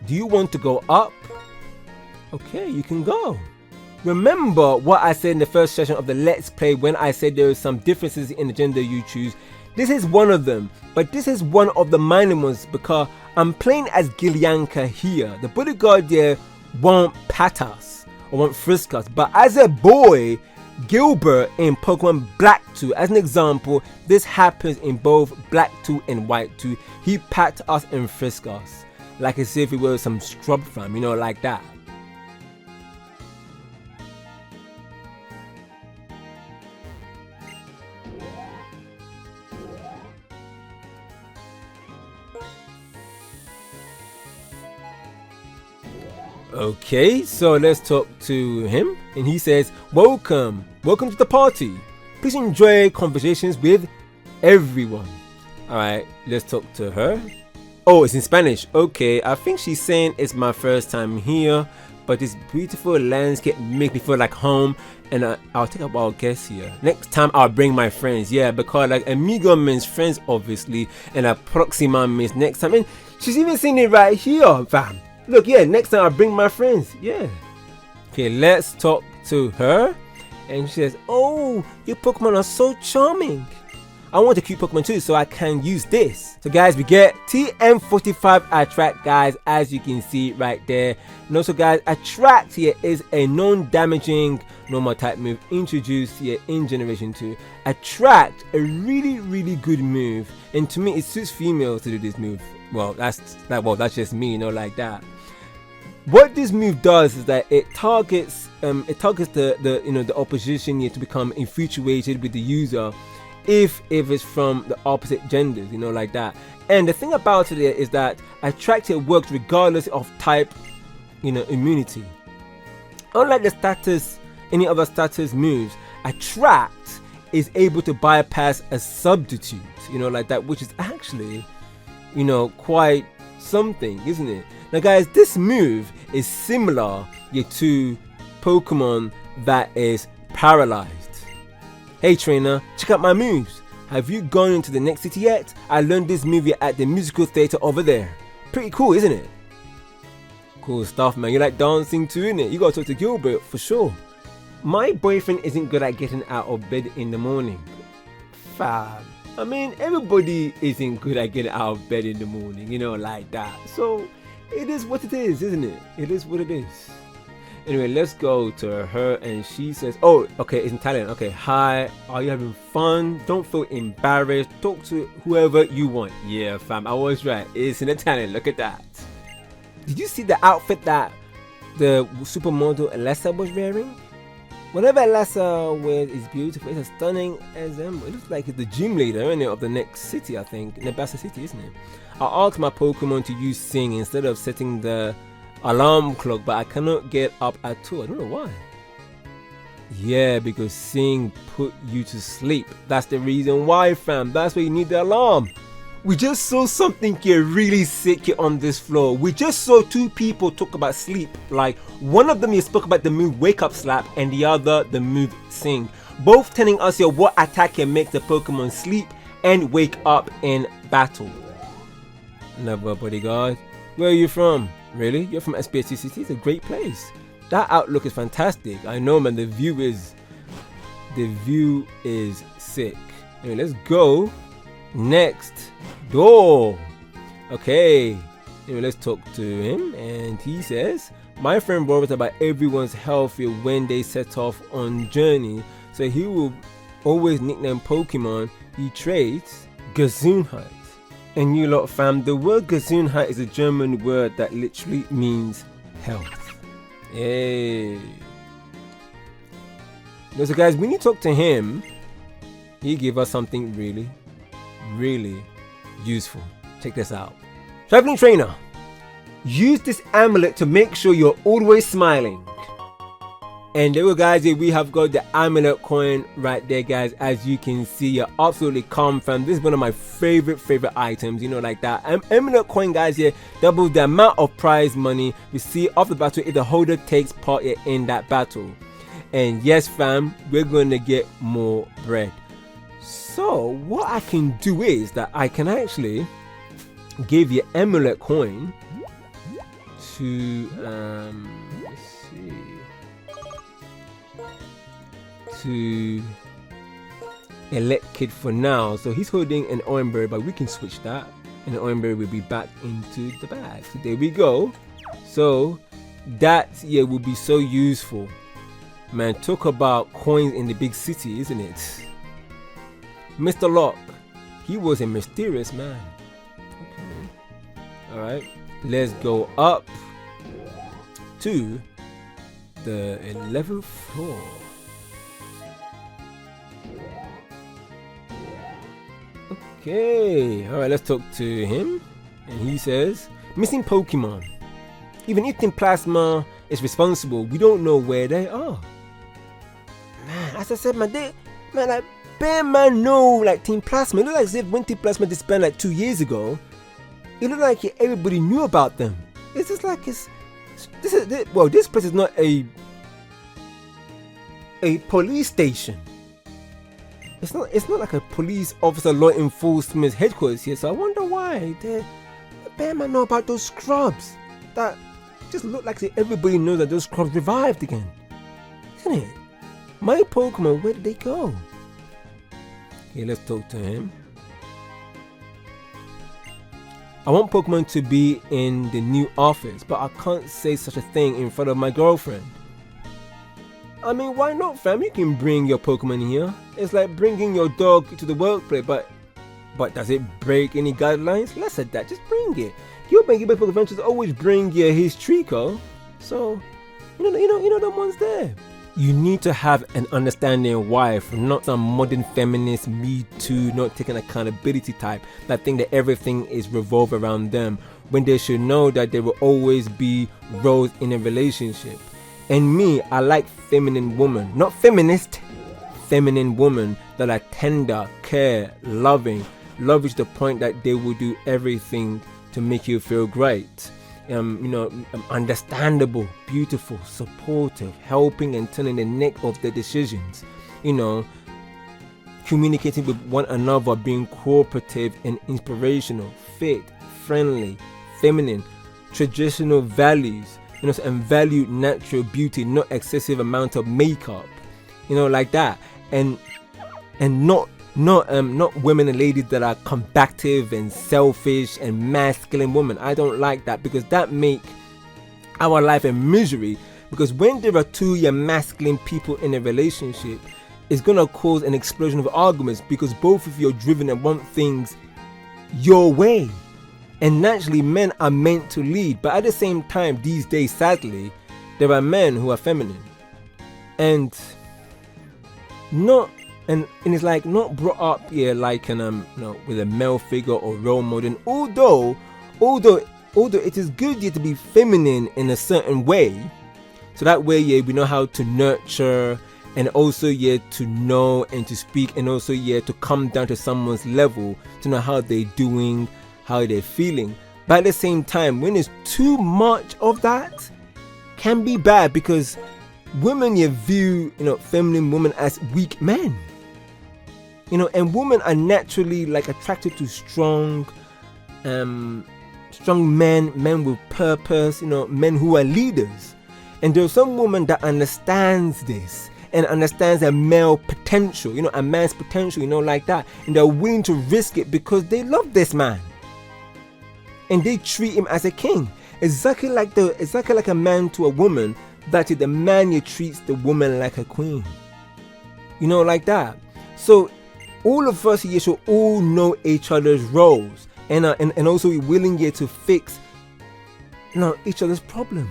Do you want to go up? Okay, you can go. Remember what I said in the first session of the Let's Play when I said there are some differences in the gender you choose. This is one of them, but this is one of the minor ones because I'm playing as Gilianka here. The bodyguard there won't pat us or won't frisk us, but as a boy, Gilbert in Pokemon Black 2, as an example, this happens in both Black 2 and White 2. He pat us and frisk us. like as if it was some scrub farm, you know, like that. Okay, so let's talk to him, and he says, welcome to the party. Please enjoy conversations with everyone. All right, let's talk to her. Oh, it's in Spanish. Okay, I think she's saying it's my first time here, but this beautiful landscape makes me feel like home, and I'll take a wild guess here. Next time I'll bring my friends. Yeah, because like amigo means friends obviously, and a proxima means next time, and she's even saying it right here, fam. Look, yeah, next time I'll bring my friends. Yeah. Okay, let's talk to her. And she says, oh, your Pokemon are so charming. I want a cute Pokemon too, so I can use this. So guys, we get TM45 Attract, guys, as you can see right there. And also guys, Attract here is a non-damaging normal type move introduced here in Generation 2. Attract, a really good move. And to me, it suits females to do this move. Well, that's just me, you know, like that. What this move does is that it targets the opposition here to become infatuated with the user if it's from the opposite genders, you know, like that. And the thing about it is that Attract here works regardless of type, you know, immunity. Unlike the status, any other status moves, Attract is able to bypass a substitute, you know, like that, which is actually, you know, quite something, isn't it? Now guys, this move is similar to Pokemon that is paralyzed. Hey trainer, check out my moves. Have you gone into the next city yet? I learned this move at the musical theater over there. Pretty cool, isn't it? Cool stuff, man. You like dancing too, innit? You gotta talk to Gilbert for sure. My boyfriend isn't good at getting out of bed in the morning. Fab. I mean, everybody isn't good at getting out of bed in the morning, you know, like that. So it is what it is, isn't it? It is what it is. Anyway, let's go to her, and she says, oh, okay, it's in Italian. Okay, hi, are you having fun? Don't feel embarrassed. Talk to whoever you want. Yeah, fam, I was right. It's in Italian. Look at that. Did you see the outfit that the supermodel Alessa was wearing? Whatever Alessa wears is beautiful. It's a stunning ensemble. It looks like it's the gym leader, isn't it, of the next city, I think. Nebasa City, isn't it? I asked my Pokemon to use Sing instead of setting the alarm clock, but I cannot get up at all. I don't know why. Yeah, because Sing put you to sleep. That's the reason why, fam. That's why you need the alarm. We just saw something here really sick here on this floor. We just saw two people talk about sleep. Like, one of them here spoke about the move Wake Up Slap, and the other the move Sing. Both telling us here what attack can make the Pokemon sleep and wake up in battle. Never, bodyguard. Where are you from? Really? You're from SGzEnt City? It's a great place. That outlook is fantastic. I know, man. The view is sick. Anyway, let's go next door. Okay. Anyway, let's talk to him, and he says, my friend worries about everyone's health when they set off on journey, so he will always nickname Pokemon he trades Gesundheit. And you lot, fam, the word Gesundheit is a German word that literally means health. Hey. So guys, when you talk to him, he gave us something really useful. Check this out. Traveling trainer, use this amulet to make sure you're always smiling. And there we go, guys. Here we have got the Amulet Coin right there, guys. As you can see, you're absolutely calm, fam. This is one of my favorite items, you know, like that. Amulet Coin, guys, here doubles the amount of prize money we see off the battle if the holder takes part in that battle. And yes, fam, we're going to get more bread. So what I can do is that I can actually give you Amulet Coin to let's see, to Elect Kid for now. So he's holding an Oranberry, but we can switch that, and the Oranberry will be back into the bag. So there we go. So that will be so useful, man. Talk about coins in the big city, isn't it? Mr. Locke, he was a mysterious man. Okay. Alright, let's go up to the 11th floor. Okay, alright, let's talk to him. And he says, missing Pokemon. Even if Team Plasma is responsible, we don't know where they are. Man, as I said, like, bare man know, like, Team Plasma. It looked like as if when Team Plasma disbanded like 2 years ago, it looked like everybody knew about them. It's just like this place is not a police station. It's not like a police officer law enforcement headquarters here. So I wonder why the bear man know about those scrubs that just look like everybody knows that those scrubs revived again, isn't it? My Pokemon, where did they go? Okay, let's talk to him. I want Pokemon to be in the new office, but I can't say such a thing in front of my girlfriend. I mean, why not, fam? You can bring your Pokemon here. It's like bringing your dog to the workplace, but does it break any guidelines? Less of that, just bring it. Your Book Adventures always bring his Trico, so you know the ones there. You need to have an understanding wife, not some modern feminist, me too, not taking accountability type that think that everything is revolved around them, when they should know that there will always be roles in a relationship. And me, I like feminine women, not feminist, feminine women that are tender, care, loving, love is the point that they will do everything to make you feel great. Understandable, beautiful, supportive, helping and turning the neck of their decisions, communicating with one another, being cooperative and inspirational, fit, friendly, feminine, traditional values, and value natural beauty, not excessive amount of makeup, like that, and not women and ladies that are combative and selfish and masculine women. I don't like that, because that make our life a misery. Because when there are two masculine people in a relationship, it's gonna cause an explosion of arguments, because both of you are driven and want things your way. And naturally, men are meant to lead, but at the same time, these days, sadly, there are men who are feminine, and it's like not brought up here like with a male figure or role model. Although it is good to be feminine in a certain way, so that way we know how to nurture, and also to know and to speak, and also to come down to someone's level to know how they're doing, how they're feeling. But at the same time, when it's too much of that, can be bad, because women view feminine women as weak men. And women are naturally like attracted to strong men with purpose, men who are leaders. And there's some women that understands this and understands a male potential, a man's potential, like that, and they're willing to risk it because they love this man and they treat him as a king, exactly like a man to a woman. That is, the man treats the woman like a queen, like that. So all of us here should all know each other's roles, and also be willing to fix each other's problems.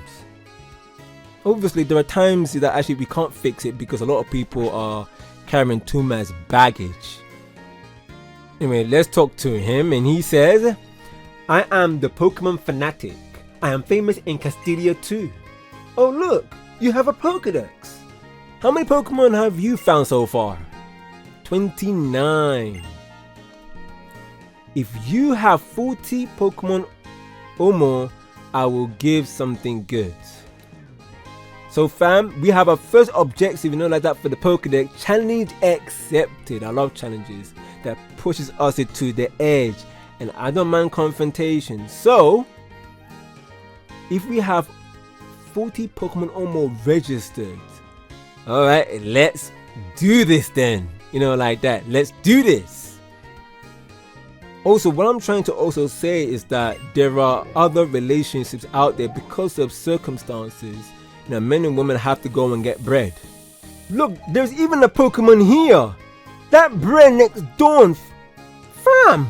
Obviously, there are times that actually we can't fix it because a lot of people are carrying too much baggage. Anyway, let's talk to him, and he says, I am the Pokemon Fanatic. I am famous in Castelia too. Oh look, you have a Pokédex. How many Pokemon have you found so far? 29. If you have 40 Pokemon or more, I will give something good. So fam, we have our first objective, like that, for the Pokédex. Challenge accepted. I love challenges that pushes us to the edge, and I don't mind confrontation. So if we have 40 Pokemon or more registered, alright, let's do this then. Like that. Let's do this. Also, what I'm trying to also say is that there are other relationships out there because of circumstances. Men and women have to go and get bread. Look, there's even a Pokemon here. That bread next door. Fam,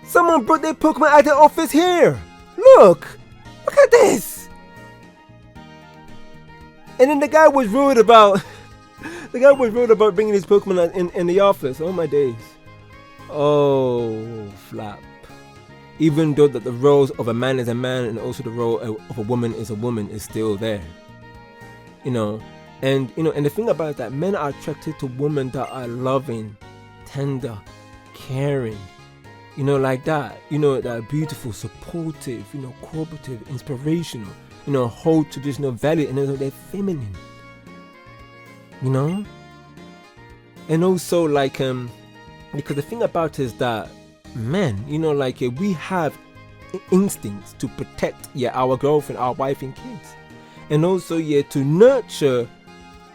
someone brought their Pokemon at the office here. Look, at this! And then the guy was rude about bringing his Pokemon in the office. Oh my days. Oh, flap. Even though that the roles of a man is a man and also the role of a woman is still there. And the thing about it, that men are attracted to women that are loving, tender, caring, like that, that are beautiful, supportive, cooperative, inspirational, hold traditional value, and they're feminine, and also because the thing about it is that men, we have instincts to protect our girlfriend, our wife and kids, and also to nurture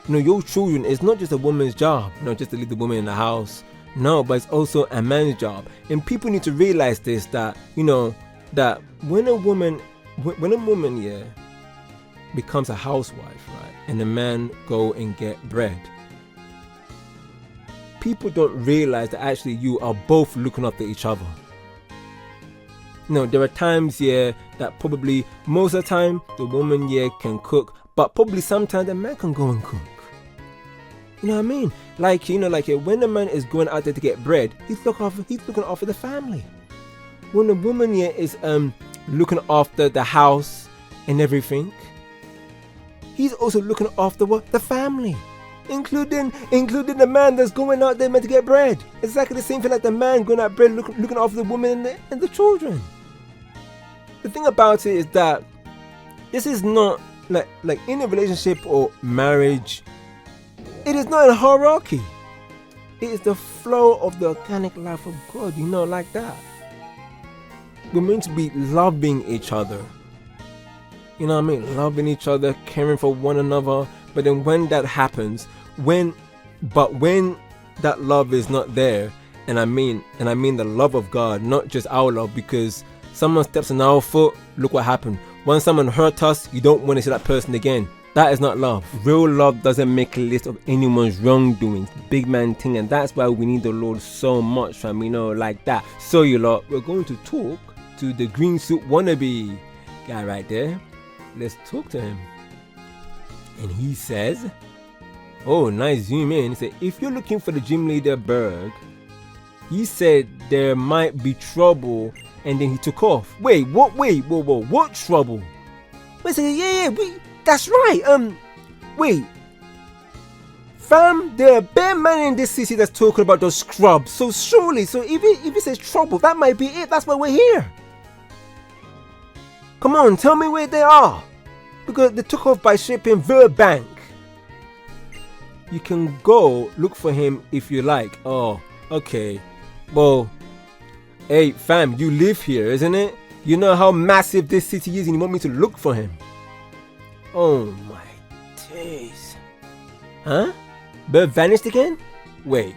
your children. Is not just a woman's job, just to leave the woman in the house. No, but it's also a man's job. And people need to realize this, that that when a woman becomes a housewife, right, and the man go and get bread, people don't realize that actually you are both looking after each other. There are times that probably most of the time the woman can cook, but probably sometimes the man can go and cook. You know what I mean? When the man is going out there to get bread, he's looking after the family. When the woman is looking after the house and everything, he's also looking after the family, including the man that's going out there meant to get bread. Exactly the same thing like the man going out bread, looking after the woman and the children. The thing about it is that this is not like in a relationship or marriage. It is not a hierarchy. It is the flow of the organic life of God, like that. We're meant to be loving each other. You know what I mean? Loving each other, caring for one another. But then when that happens, when that love is not there, and I mean the love of God, not just our love, because someone steps on our foot, look what happened. When someone hurt us, you don't want to see that person again. That is not love. Real love doesn't make a list of anyone's wrongdoings. Big man thing, and that's why we need the Lord so much, fam, like that. So you lot, we're going to talk to the green suit wannabe guy right there. Let's talk to him. And he says, oh, nice zoom in. He said, if you're looking for the gym leader Berg, he said there might be trouble, and then he took off. Wait, what? Whoa, what trouble? Wait a second, that's right. Wait. Fam, there are bare men in this city that's talking about those scrubs. So surely, if it says trouble, that might be it. That's why we're here. Come on, tell me where they are. Because they took off by shipping Verbank. You can go look for him if you like. Oh, okay. Well, hey fam, you live here, isn't it? You know how massive this city is and you want me to look for him? Oh my days. Huh? Bird vanished again? Wait.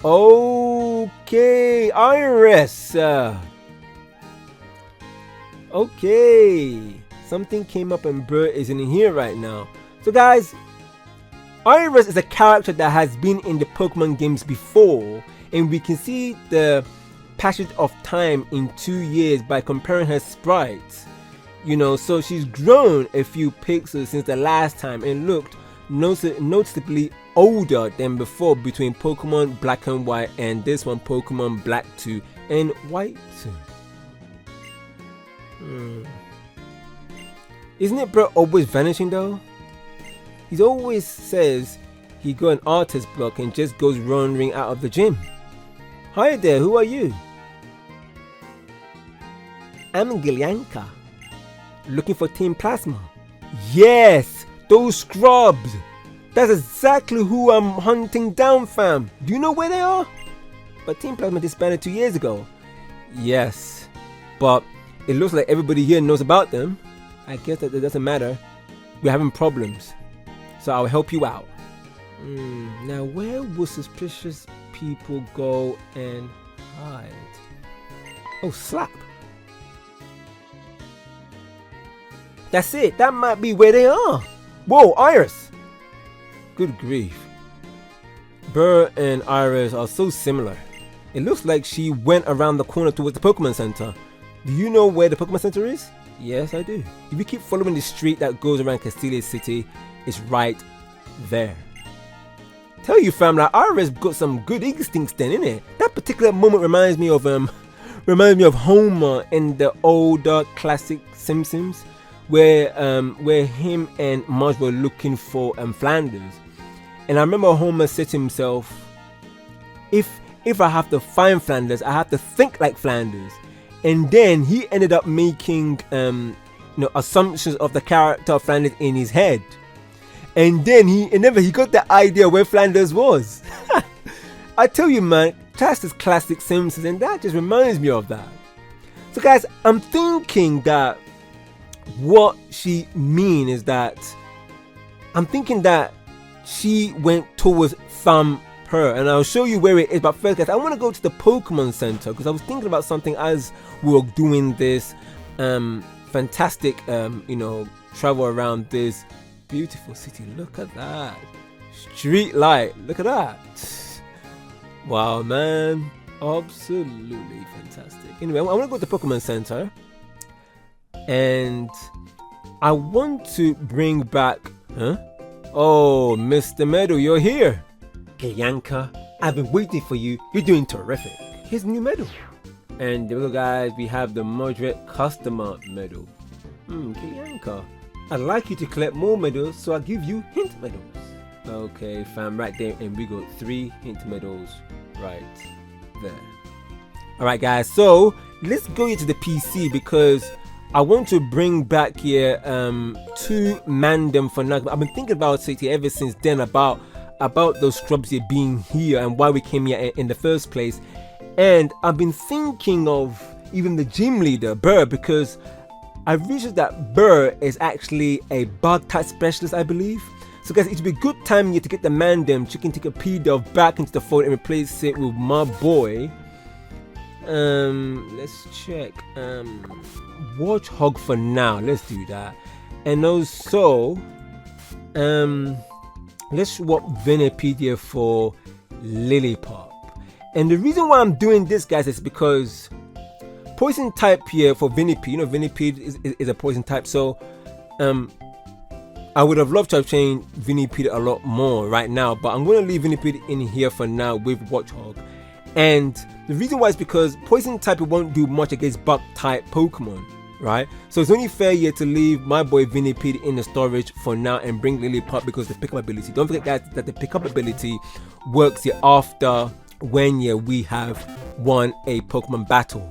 Okay, Iris. Okay. Something came up and Bird isn't in here right now. So guys, Iris is a character that has been in the Pokemon games before, and we can see the passage of time in 2 years by comparing her sprites. So she's grown a few pixels since the last time and looked noticeably older than before between Pokemon Black and White and this one Pokemon Black 2 and White 2. Isn't it bro always vanishing though? He always says he got an artist block and just goes wandering out of the gym. Hi there, who are you? I'm Gilyanka. Looking for Team Plasma. Yes, those scrubs. That's exactly who I'm hunting down, fam. Do you know where they are? But Team Plasma disbanded 2 years ago. Yes, but it looks like everybody here knows about them. I guess that it doesn't matter. We're having problems, so I'll help you out. Now where will suspicious people go and hide? Oh, slap. That's it. That might be where they are. Whoa, Iris. Good grief. Burr and Iris are so similar. It looks like she went around the corner towards the Pokemon Center. Do you know where the Pokemon Center is? Yes, I do. If you keep following the street that goes around Castelia City, it's right there. Tell you fam, like Iris got some good instincts then, innit? That particular moment reminds me of Homer in the older classic Simpsons, where him and Marge were looking for Flanders. And I remember Homer said to himself, if I have to find Flanders, I have to think like Flanders. And then he ended up making assumptions of the character of Flanders in his head. And then he got the idea where Flanders was. I tell you man, that's this classic Simpsons, and that just reminds me of that. So guys, I'm thinking that what she mean is that I'm thinking that she went towards Thumb Pier, and I'll show you where it is. But first guys, I want to go to the Pokemon Center because I was thinking about something as we were doing this fantastic travel around this beautiful city. Look at that street light, look at that. Wow man, absolutely fantastic. Anyway, I want to go to the Pokemon Center, and I want to bring back oh, Mr. Medal, you're here. Okay, Yanka, I've been waiting for you. You're doing terrific. Here's a new medal. And there we go, guys. We have the moderate customer medal. Okay, Yanka, I'd like you to collect more medals, so I'll give you hint medals. Okay, fam, right there. And we got 3 hint medals right there. Alright, guys. So let's go into the PC because I want to bring back here 2 Mandem for now. I've been thinking about it ever since then about those scrubs here being here and why we came here in the first place. And I've been thinking of even the gym leader, Burr, because I've realized that Burr is actually a bug type specialist, I believe. So guys, it'd be a good time here to get the Mandem Chicken Ticketpedia back into the fold and replace it with my boy. Let's check. Warthog for now. Let's do that. And also, let's swap Vinipedia for Lillipup. And the reason why I'm doing this, guys, is because poison type here for Vinipede. Vinipede is a poison type, so I would have loved to have changed Vinipede a lot more right now, but I'm going to leave Vinipede in here for now with Warthog. And the reason why is because poison type won't do much against bug type Pokemon, right? So it's only fair here to leave my boy Vinipede in the storage for now and bring Lillipup because the pickup ability. Don't forget guys that the pickup ability works here after when we have won a Pokemon battle.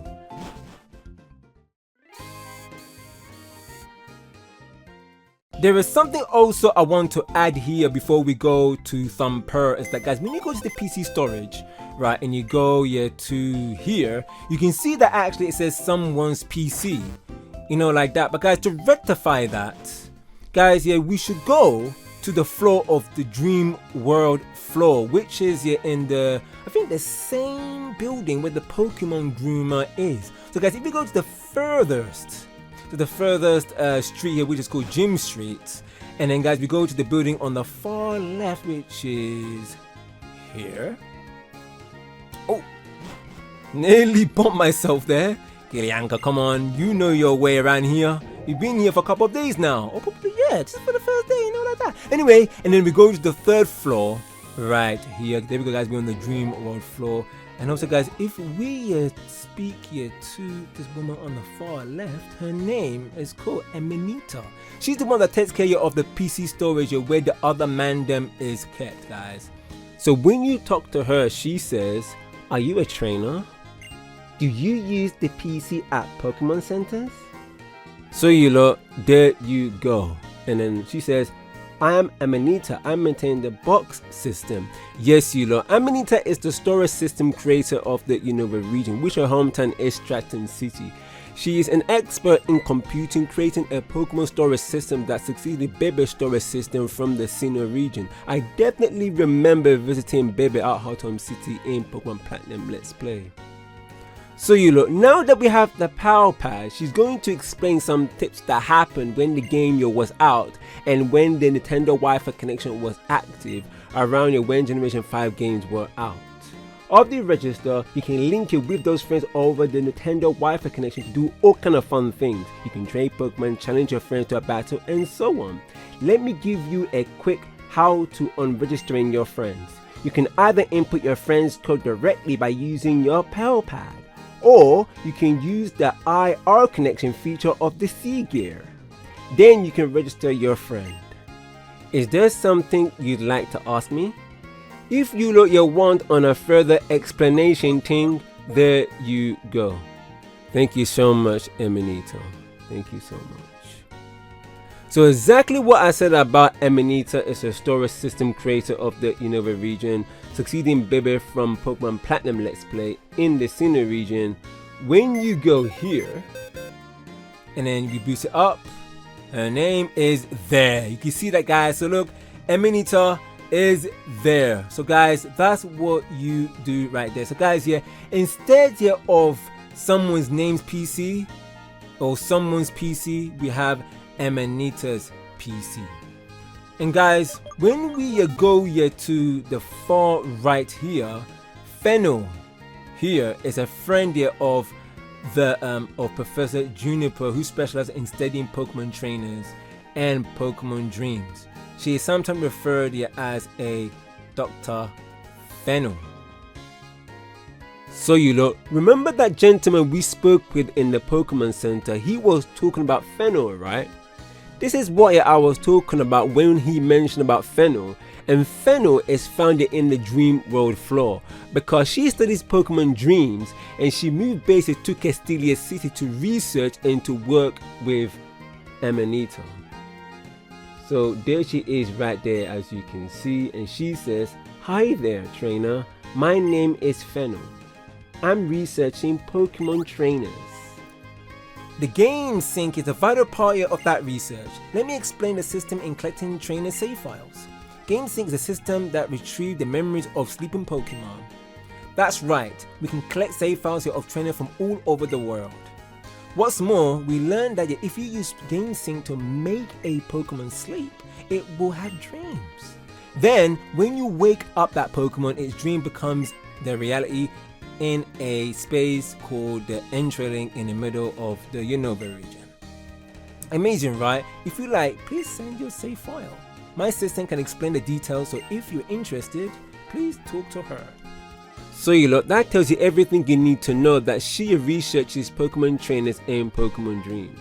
There is something also I want to add here before we go to Thumb Pier, is that guys, when you go to the PC storage, right, and you go to here, you can see that actually it says someone's PC, like that. But guys, to rectify that, guys, we should go to the floor of the Dreamworld floor, which is in the, I think, the same building where the Pokemon Groomer is. So guys, if you go to the furthest street here, which is called Gym Street, and then guys, we go to the building on the far left, which is here. Oh, nearly bumped myself there. Kilianka, come on, you know your way around here. You've been here for a couple of days now, or probably just for the first day, like that. Anyway, and then we go to the 3rd floor right here. There we go, guys. We're on the Dreamworld floor. And also, guys, if we speak here to this woman on the far left, her name is called Amanita. She's the one that takes care of the PC storage where the other Mandem is kept, guys. So when you talk to her, she says, "Are you a trainer? Do you use the PC at Pokemon Centers?" So there you go. And then she says, "I am Amanita. I maintain the box system." Yes, Amanita is the storage system creator of the Unova region, which her hometown is Stratton City. She is an expert in computing, creating a Pokemon storage system that succeeded Bebe's storage system from the Sinnoh region. I definitely remember visiting Bebe at Hottom City in Pokemon Platinum Let's Play. So now that we have the Power Pad, she's going to explain some tips that happened when the game was out and when the Nintendo Wi-Fi connection was active around when Generation 5 games were out. After you register, you can link it with those friends over the Nintendo Wi-Fi connection to do all kind of fun things. You can trade Pokemon, challenge your friends to a battle, and so on. Let me give you a quick how to on registering your friends. You can either input your friend's code directly by using your Pal Pad, or you can use the IR connection feature of the C Gear. Then you can register your friend. Is there something you'd like to ask me? If you look your want on a further explanation thing, there you go. Thank you so much, Amanita. Thank you so much. So exactly what I said about Amanita is a storage system creator of the Unova region, succeeding Bebe from Pokemon Platinum Let's Play in the Sinnoh region. When you go here, and then you boost it up, her name is there. You can see that, guys. So look, Amanita is there. So guys, that's what you do right there. So guys, yeah, instead here of someone's name's PC or someone's PC, we have Amanita's PC. And guys, when we go here to the far right here, Fennel here is a friend here of the of Professor Juniper, who specializes in studying Pokemon trainers and Pokemon dreams. She is sometimes referred here as a Dr. Fennel. So you look, remember that gentleman we spoke with in the Pokemon Center? He was talking about Fennel, right? This is what I was talking about when he mentioned about Fennel. And Fennel is found in the Dreamworld floor because she studies Pokemon dreams, and she moved bases to Castelia City to research and to work with Amanita. So there she is right there, as you can see, and she says, "Hi there, trainer. My name is Fennel. I'm researching Pokemon trainers." The game sync is a vital part of that research. Let me explain the system in collecting trainer save files. Game sync is a system that retrieves the memories of sleeping Pokemon. That's right, we can collect save files here of trainers from all over the world. What's more, we learned that if you use Game Sync to make a Pokemon sleep, it will have dreams. Then, when you wake up that Pokemon, its dream becomes the reality in a space called the Entry Link in the middle of the Unova region. Amazing, right? If you like, please send your save file. My assistant can explain the details, so if you're interested, please talk to her. So you look, that tells you everything you need to know that she researches Pokemon trainers and Pokemon dreams.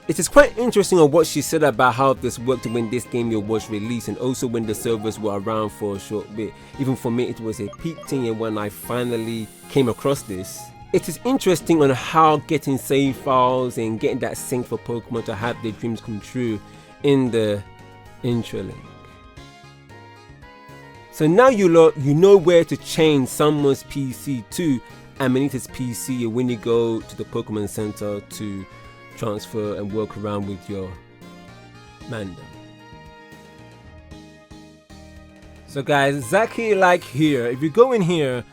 It is quite interesting on what she said about how this worked when this game was released, and also when the servers were around for a short bit. Even for me, it was a peak thing when I finally came across this. It is interesting on how getting save files and getting that sync for Pokemon to have their dreams come true in the Intro Link. So now you know where to change someone's PC to Amanita's PC when you go to the Pokemon Center to transfer and work around with your Manda. So guys, exactly like here, if you go in here,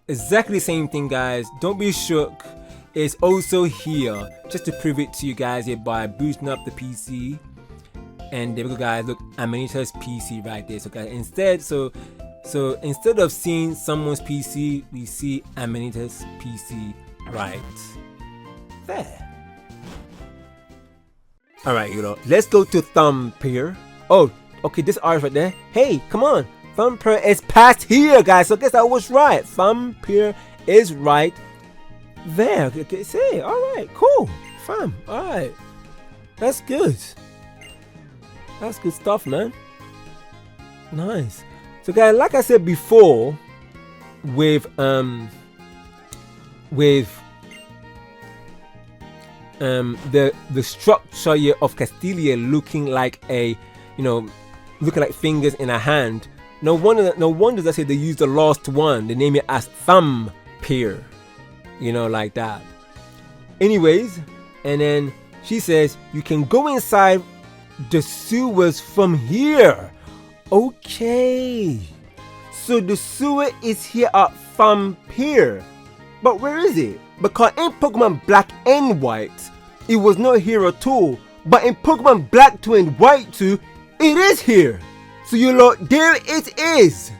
exactly the same thing, guys. Don't be shook. It's also here, just to prove it to you guys here by boosting up the PC. And there we go, guys. Look, Amanita's PC right there. So guys, instead of seeing someone's PC, we see Amanita's PC right there. Alright, let's go to Thumb Pier. Oh, okay, this R is right there. Hey, come on. Thumb Pier is past here, guys. So I guess I was right. Thumb Pier is right there. Okay, say, alright, cool. Fam, alright. That's good. That's good stuff, man. Nice. So guys, like I said before, with the structure here of Castelia looking like looking like fingers in a hand. No wonder that I say they use the last one. They name it as Thumb Pier. Like that. Anyways, and then she says you can go inside the sewers from here. Okay, so the sewer is here at Thumb Pier, but where is it? Because in Pokemon Black and White it was not here at all, but in Pokemon Black 2 and White 2 it is here. So there it is.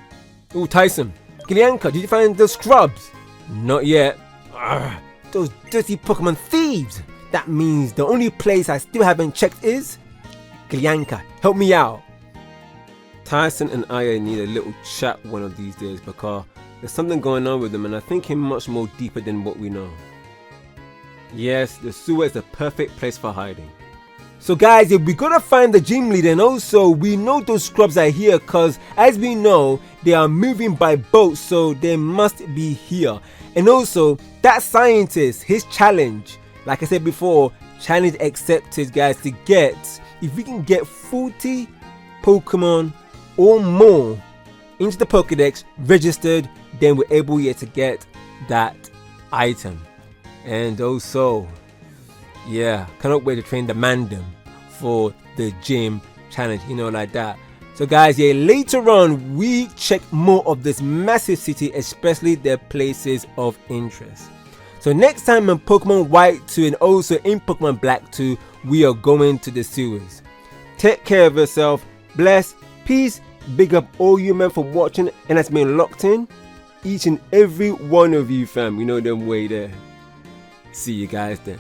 Oh, Tyson, Casteliacone, did you find those scrubs? Not yet. Arrgh, those dirty Pokemon thieves. That means the only place I still haven't checked is Casteliacone. Help me out. Tyson and I need a little chat one of these days because there's something going on with them and I think him much more deeper than what we know. Yes, the sewer is the perfect place for hiding. So guys, if we gotta find the gym leader, and also we know those scrubs are here because as we know they are moving by boat, so they must be here. And also that scientist, his challenge, like I said before, challenge accepted guys, to get, if we can get 40 Pokemon or more into the Pokedex registered, then we're able yet to get that item. And also, yeah, cannot wait to train the Mandem for the gym challenge, you know, like that. So guys, yeah, later on we check more of this massive city, especially their places of interest. So next time in Pokemon White 2 and also in Pokemon Black 2, we are going to the sewers. Take care of yourself, bless, peace, big up all you men for watching and that's been locked in. Each and every one of you fam, you know them way there. See you guys then.